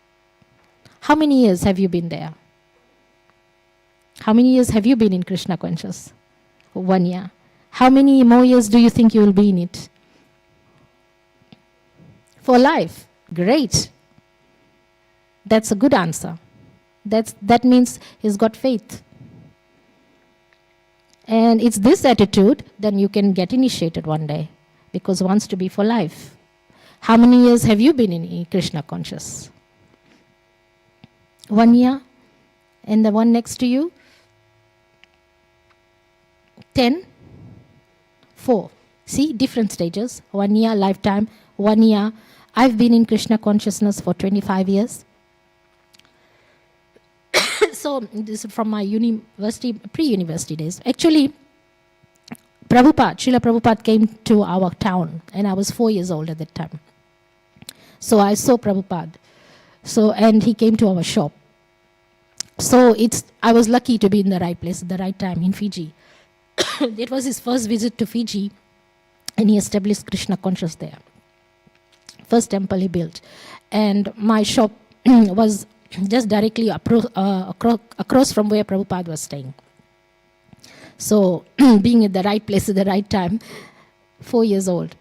How many years have you been there? How many years have you been in Krishna conscious? 1 year. How many more years do you think you will be in it? For life. Great. That's a good answer. That means he's got faith. And it's this attitude, then you can get initiated one day, because wants to be for life. How many years have you been in Krishna conscious? 1 year? And the one next to you? 10? 4. See, different stages. 1 year, lifetime. 1 year. I've been in Krishna consciousness for 25 years. So this is from my university, pre-university days. Actually, Srila Prabhupada came to our town, and I was 4 years old at that time. So I saw Prabhupada. And he came to our shop. So I was lucky to be in the right place at the right time in Fiji. It was his first visit to Fiji, and he established Krishna conscious there. First temple he built. And my shop was just directly across from where Prabhupada was staying. So being at the right place at the right time, 4 years old.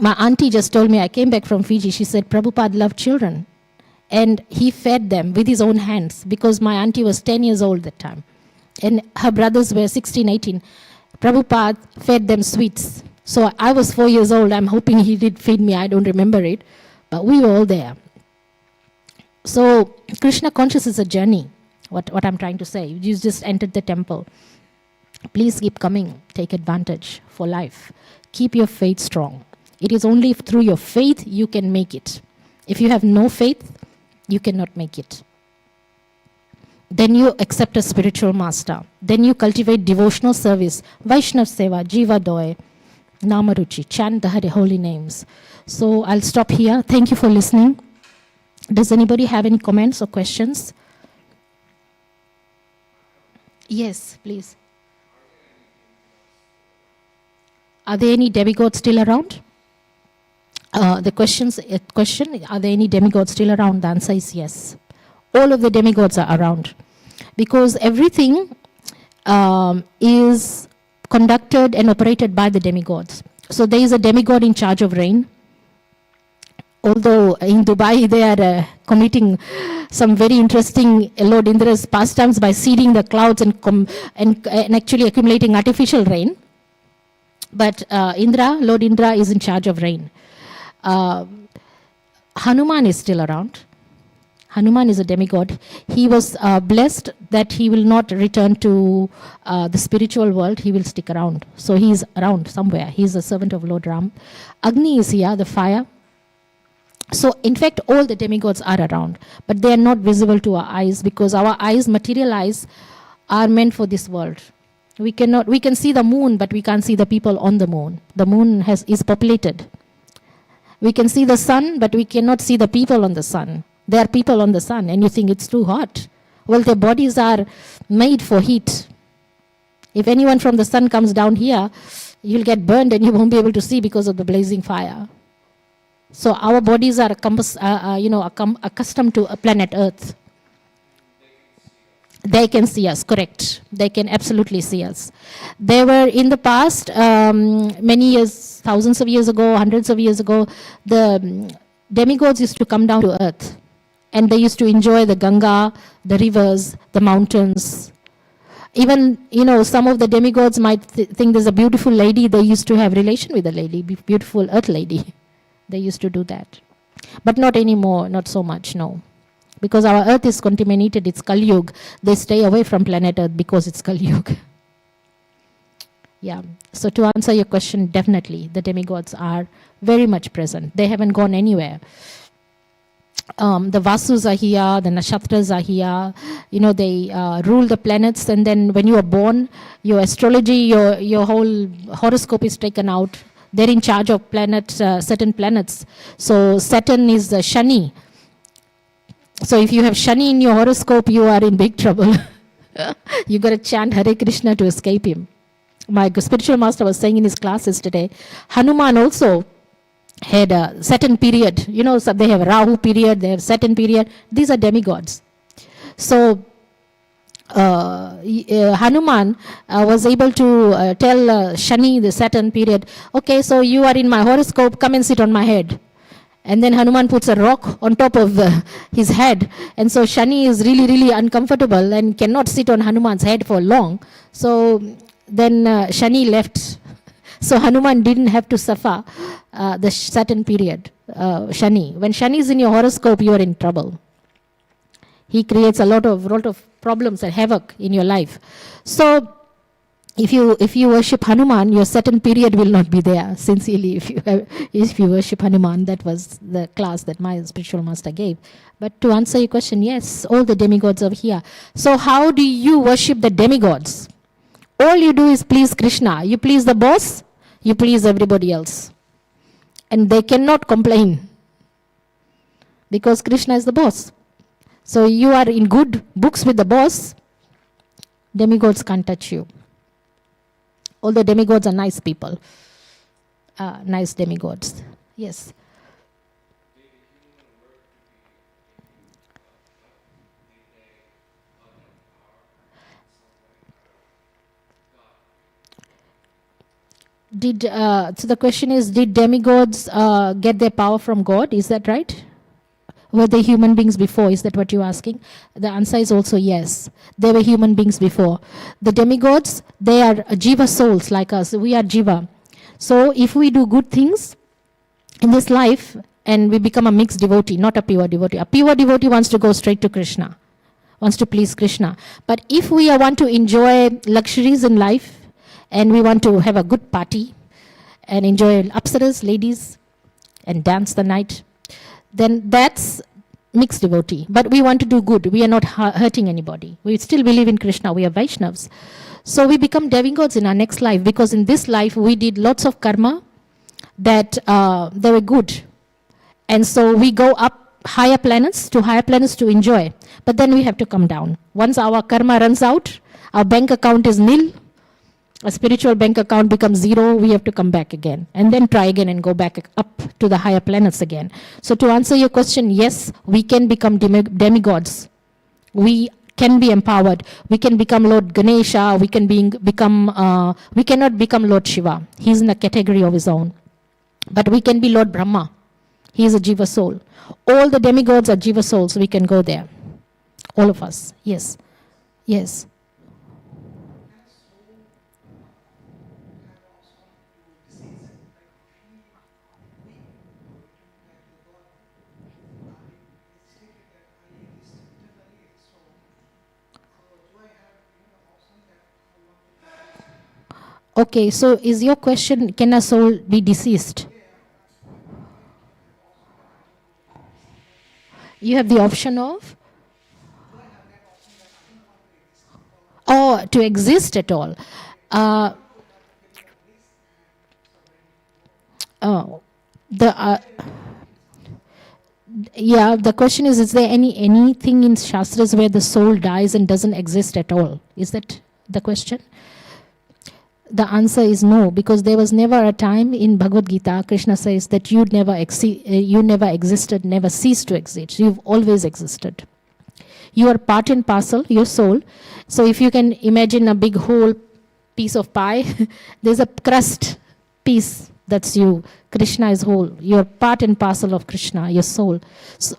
My auntie just told me, I came back from Fiji, she said, Prabhupada loved children. And he fed them with his own hands because my auntie was 10 years old that time. And her brothers were 16, 18. Prabhupada fed them sweets. So I was 4 years old. I'm hoping he did feed me. I don't remember it. But we were all there. So Krishna conscious is a journey, what I'm trying to say. You just entered the temple. Please keep coming. Take advantage for life. Keep your faith strong. It is only through your faith you can make it. If you have no faith, you cannot make it. Then you accept a spiritual master. Then you cultivate devotional service, Vaishnav Seva, Jiva Doy, Namaruchi, chant the holy names. So I'll stop here. Thank you for listening. Does anybody have any comments or questions? Yes, please. Are there any demigods still around? The question, are there any demigods still around? The answer is yes. All of the demigods are around. Because everything is conducted and operated by the demigods. So there is a demigod in charge of rain. Although in Dubai they are committing some very interesting Lord Indra's pastimes by seeding the clouds and actually accumulating artificial rain. But Lord Indra is in charge of rain. Hanuman is still around. Hanuman is a demigod. He was blessed that he will not return to the spiritual world. He will stick around. So he is around somewhere. He is a servant of Lord Ram. Agni is here, the fire. So in fact, all the demigods are around. But they are not visible to our eyes because our eyes, material eyes, are meant for this world. We can see the moon, but we can't see the people on the moon. The moon is populated. We can see the sun, but we cannot see the people on the sun. There are people on the sun, and you think it's too hot. Well, their bodies are made for heat. If anyone from the sun comes down here, you'll get burned and you won't be able to see because of the blazing fire. So our bodies are accustomed to a planet Earth. They can see us, correct. They can absolutely see us. They were in the past, many years, thousands of years ago, hundreds of years ago, the demigods used to come down to Earth. And they used to enjoy the Ganga, the rivers, the mountains. Even, some of the demigods might think there's a beautiful lady. They used to have relation with the lady, beautiful Earth lady. They used to do that. But not anymore, not so much, no. Because our Earth is contaminated, it's Kali Yuga. They stay away from planet Earth because it's Kali Yuga. Yeah, so to answer your question, definitely, the demigods are very much present. They haven't gone anywhere. The Vasus are here, the Nakshatras are here. They rule the planets, and then when you are born, your astrology, your whole horoscope is taken out. They're in charge of planets, certain planets. So Saturn is the Shani. So if you have Shani in your horoscope, you are in big trouble. You got to chant Hare Krishna to escape him. My spiritual master was saying in his classes today, Hanuman also had a Saturn period. So they have Rahu period, they have Saturn period. These are demigods. So Hanuman was able to tell Shani, the Saturn period, okay, so you are in my horoscope, come and sit on my head. And then Hanuman puts a rock on top of his head. And so Shani is really, really uncomfortable and cannot sit on Hanuman's head for long. So then Shani left. So Hanuman didn't have to suffer the Saturn period, Shani. When Shani is in your horoscope, you are in trouble. He creates a lot of problems and havoc in your life. So if you worship Hanuman, your Saturn period will not be there. Sincerely, if you worship Hanuman, that was the class that my spiritual master gave. But to answer your question, yes, all the demigods are here. So how do you worship the demigods? All you do is please Krishna. You please the boss, you please everybody else. And they cannot complain because Krishna is the boss. So you are in good books with the boss, demigods can't touch you. Although demigods are nice people, nice demigods. Yes. So the question is, did demigods get their power from God? Is that right? Were they human beings before? Is that what you're asking? The answer is also yes. They were human beings before. The demigods, they are jiva souls like us. We are jiva. So if we do good things in this life and we become a mixed devotee, not a pure devotee. A pure devotee wants to go straight to Krishna, wants to please Krishna. But if we want to enjoy luxuries in life and we want to have a good party and enjoy apsaras, ladies, and dance the night, then that's mixed devotee. But we want to do good. We are not hurting anybody. We still believe in Krishna. We are Vaishnavas. So we become demigods in our next life, because in this life we did lots of karma that they were good. And so we go up higher planets to enjoy. But then we have to come down. Once our karma runs out, our bank account is nil, a spiritual bank account becomes zero, we have to come back again. And then try again and go back up to the higher planets again. So to answer your question, yes, we can become demigods. We can be empowered. We can become Lord Ganesha. We cannot become Lord Shiva. He's in a category of his own. But we can be Lord Brahma. He is a jiva soul. All the demigods are jiva souls. We can go there. All of us. Yes. Yes. Okay, so is your question, can a soul be deceased? You have the option of? Oh, to exist at all. The question is there anything in Shastras where the soul dies and doesn't exist at all? Is that the question? The answer is no, because there was never a time in Bhagavad Gita, Krishna says that you never existed, never ceased to exist. You've always existed. You are part and parcel, your soul. So if you can imagine a big whole piece of pie, there's a crust piece, that's you. Krishna is whole. You're part and parcel of Krishna, your soul. So,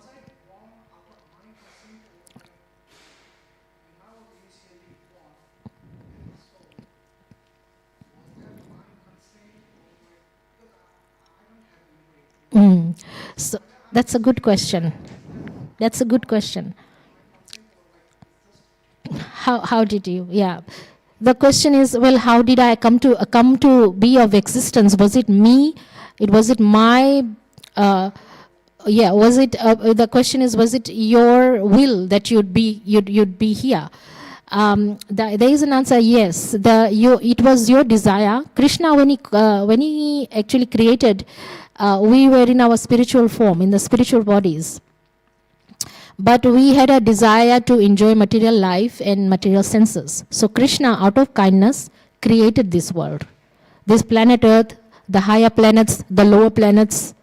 so that's a good question. That's a good question. How did you? Yeah. The question is, well, how did I come to be of existence? Was it me? Was it my? Was it? The question is, was it your will that you'd be here? There is an answer. Yes. It was your desire. Krishna, when he actually created, we were in our spiritual form, in the spiritual bodies. But we had a desire to enjoy material life and material senses. So Krishna, out of kindness, created this world. This planet Earth, the higher planets, the lower planets,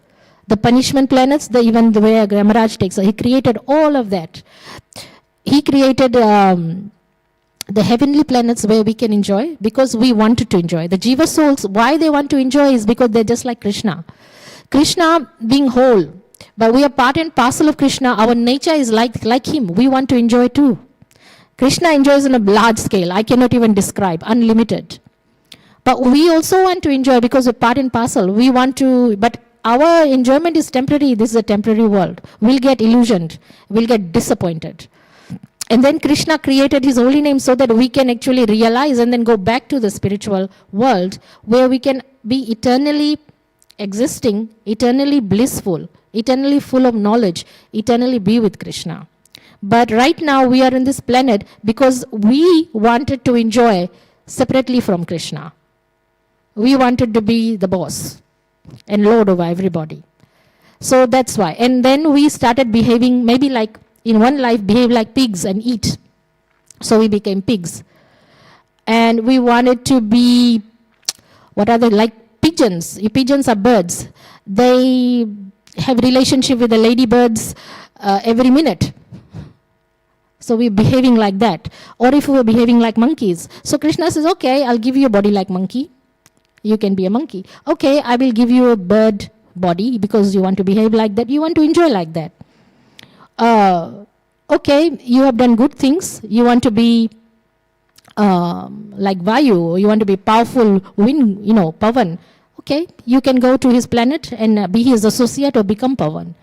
the punishment planets, even the way Yamaraj takes. So he created all of that. He created the heavenly planets where we can enjoy, because we wanted to enjoy. The jiva souls, why they want to enjoy is because they're just like Krishna. Krishna being whole, but we are part and parcel of Krishna. Our nature is like him. We want to enjoy too. Krishna enjoys on a large scale. I cannot even describe, unlimited. But we also want to enjoy because we're part and parcel. We want to, but our enjoyment is temporary. This is a temporary world. We'll get illusioned. We'll get disappointed. And then Krishna created his holy name so that we can actually realize and then go back to the spiritual world where we can be eternally existing, eternally blissful, eternally full of knowledge, eternally be with Krishna. But right now we are in this planet because we wanted to enjoy separately from Krishna. We wanted to be the boss and lord over everybody. So that's why. And then we started behaving, maybe like in one life, behave like pigs and eat. So we became pigs. And we wanted to be, what are they, like pigeons. Pigeons are birds. They have relationship with the ladybirds every minute. So we're behaving like that. Or if we're behaving like monkeys. So Krishna says, okay, I'll give you a body like monkey. You can be a monkey. Okay, I will give you a bird body because you want to behave like that. You want to enjoy like that. Okay, you have done good things. You want to be like Vayu. You want to be powerful wind, Pavan. Okay, you can go to his planet and be his associate or become Pavan.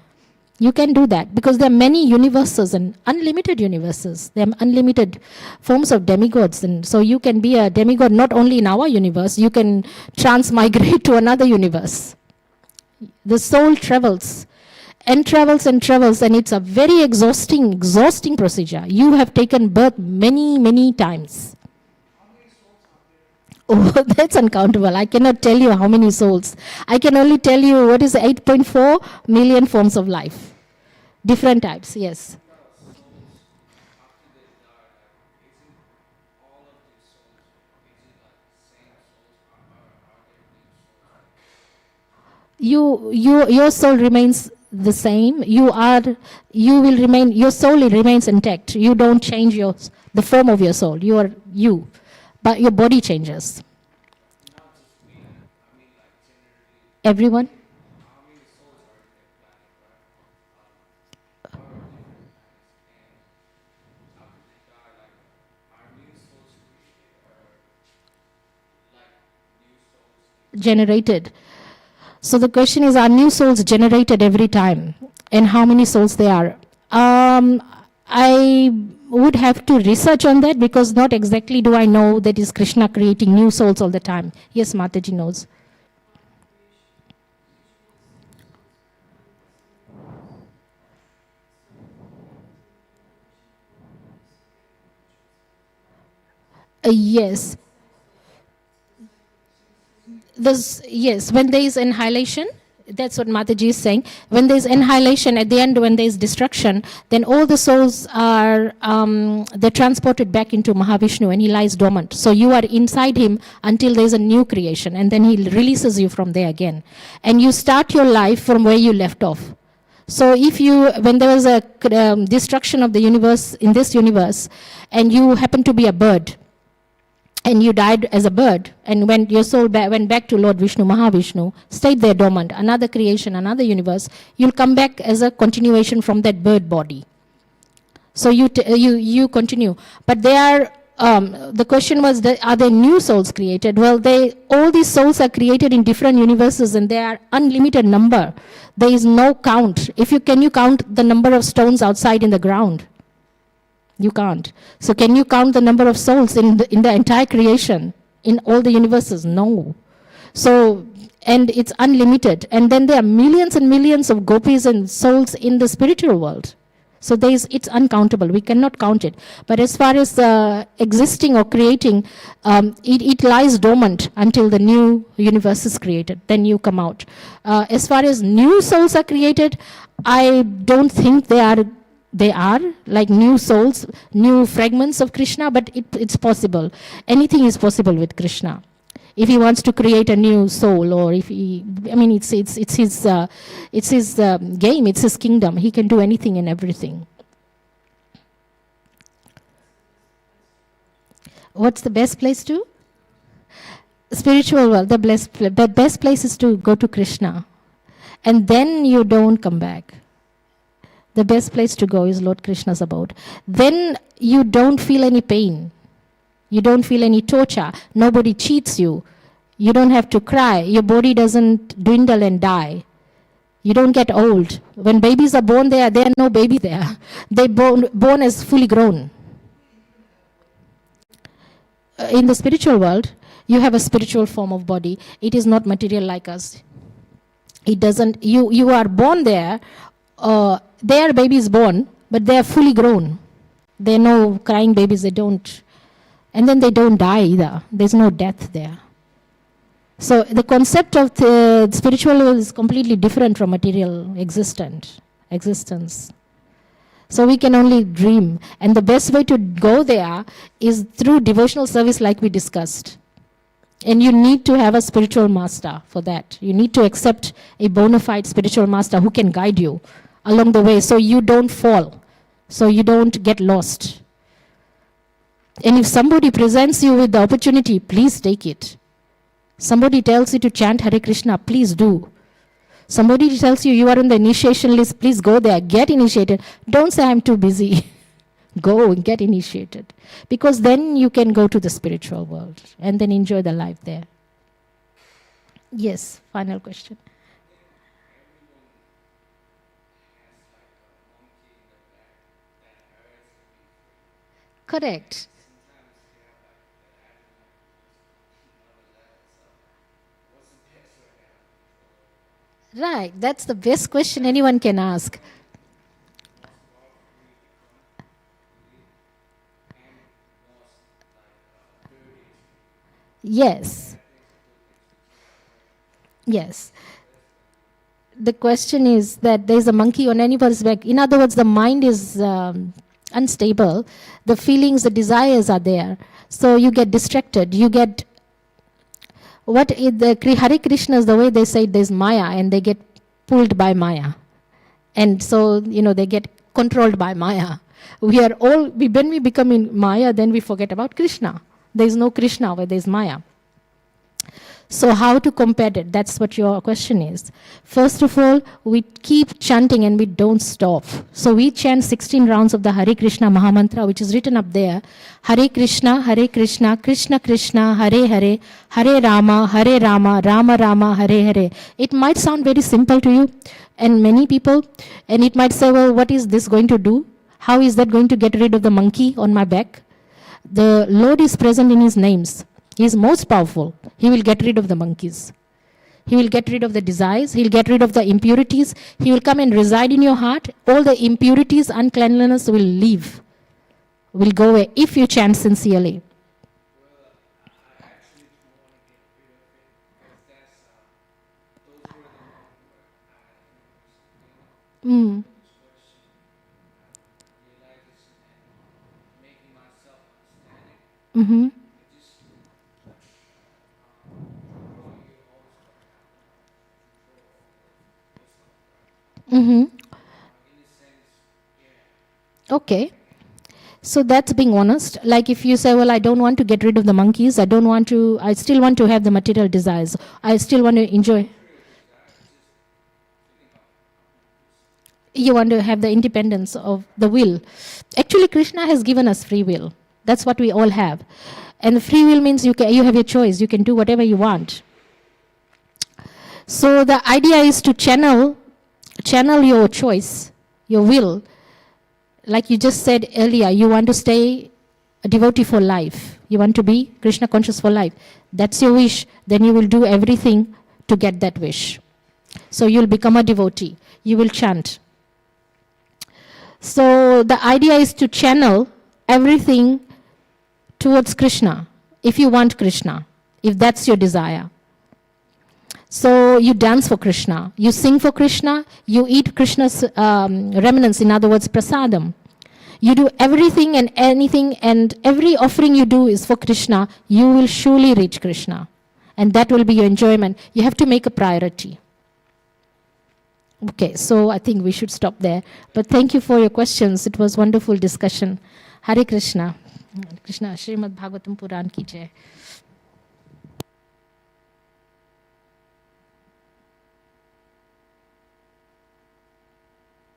You can do that because there are many universes and unlimited universes. There are unlimited forms of demigods. And so you can be a demigod not only in our universe, you can transmigrate to another universe. The soul travels and travels and travels, and it's a very exhausting procedure. You have taken birth many, many times. Oh, that's uncountable. I cannot tell you how many souls. I can only tell you what is 8.4 million forms of life. Different types, yes. Your soul remains the same. Your soul remains intact. You don't change the form of your soul. You are you. But your body changes. Everyone? Generated. So the question is, are new souls generated every time? And how many souls they are? I would have to research on that because not exactly do I know that is Krishna creating new souls all the time. Yes, Mataji knows. Yes. Yes, when there is annihilation, that's what Mataji is saying. When there is annihilation, at the end, when there is destruction, then all the souls are they're transported back into Mahavishnu, and he lies dormant. So you are inside him until there is a new creation, and then he releases you from there again, and you start your life from where you left off. So when there was a destruction of the universe in this universe, and you happen to be a bird, and you died as a bird, and when your soul went back to Lord Vishnu, Mahavishnu, stayed there dormant, another creation, another universe, you'll come back as a continuation from that bird body. So you continue. But the question was, are there new souls created? Well, all these souls are created in different universes, and they are unlimited number. There is no count. Can you count the number of stones outside in the ground? You can't. So can you count the number of souls in the entire creation, in all the universes? No. So, and it's unlimited. And then there are millions and millions of gopis and souls in the spiritual world. So it's uncountable. We cannot count it. But as far as existing or creating, it lies dormant until the new universe is created. Then you come out. As far as new souls are created, I don't think they are like new souls, new fragments of Krishna, but it's possible. Anything is possible with Krishna. If he wants to create a new soul, or it's his game, it's his kingdom. He can do anything and everything. What's the best place to? Spiritual world, the best place is to go to Krishna. And then you don't come back. The best place to go is Lord Krishna's abode. Then you don't feel any pain. You don't feel any torture. Nobody cheats you. You don't have to cry. Your body doesn't dwindle and die. You don't get old. When babies are born there are no baby there. They're born as fully grown. In the spiritual world, you have a spiritual form of body. It is not material like us. It doesn't. You are born there. They are babies born, but they are fully grown. There are no crying babies, they don't. And then they don't die either. There's no death there. So the concept of the spiritual world is completely different from material existence. So we can only dream. And the best way to go there is through devotional service like we discussed. And you need to have a spiritual master for that. You need to accept a bona fide spiritual master who can guide you along the way, so you don't fall, so you don't get lost. And if somebody presents you with the opportunity, please take it. Somebody tells you to chant Hare Krishna, please do. Somebody tells you are on the initiation list, please go there, get initiated. Don't say I'm too busy. Go and get initiated. Because then you can go to the spiritual world and then enjoy the life there. Yes, final question. Correct. Right, that's the best question anyone can ask. Yes. Yes. The question is that there's a monkey on anyone's back. In other words, the mind is unstable. The feelings, the desires are there. So you get distracted. You get Hare Krishna is the way they say there's Maya and they get pulled by Maya. And so, they get controlled by Maya. When we become in Maya, then we forget about Krishna. There's no Krishna where there's Maya. So how to combat it? That's what your question is. First of all, we keep chanting and we don't stop. So we chant 16 rounds of the Hare Krishna Mahamantra, which is written up there. Hare Krishna, Krishna Krishna, Hare Hare, Hare Rama, Rama Rama, Hare Hare. It might sound very simple to you and many people, and it might say, well, what is this going to do? How is that going to get rid of the monkey on my back? The Lord is present in his names. He is most powerful. He will get rid of the monkeys. He will get rid of the desires. He will get rid of the impurities. He will come and reside in your heart. All the impurities, uncleanliness will leave, will go away if you chant sincerely. Mm. Mm-hmm. Mm-hmm. Okay. So that's being honest. Like if you say, well, I don't want to get rid of the monkeys. I still want to have the material desires. I still want to enjoy. You want to have the independence of the will. Actually, Krishna has given us free will. That's what we all have. And free will means you have your choice. You can do whatever you want. So the idea is to channel your choice, your will. Like you just said earlier, you want to stay a devotee for life. You want to be Krishna conscious for life. That's your wish. Then you will do everything to get that wish. So you'll become a devotee. You will chant. So the idea is to channel everything towards Krishna, if you want Krishna, if that's your desire. So you dance for Krishna, you sing for Krishna, you eat Krishna's remnants, in other words, prasadam. You do everything and anything, and every offering you do is for Krishna, you will surely reach Krishna. And that will be your enjoyment. You have to make a priority. Okay, so I think we should stop there. But thank you for your questions. It was wonderful discussion. Hare Krishna. Krishna, Srimad Bhagavatam Puran ki jai.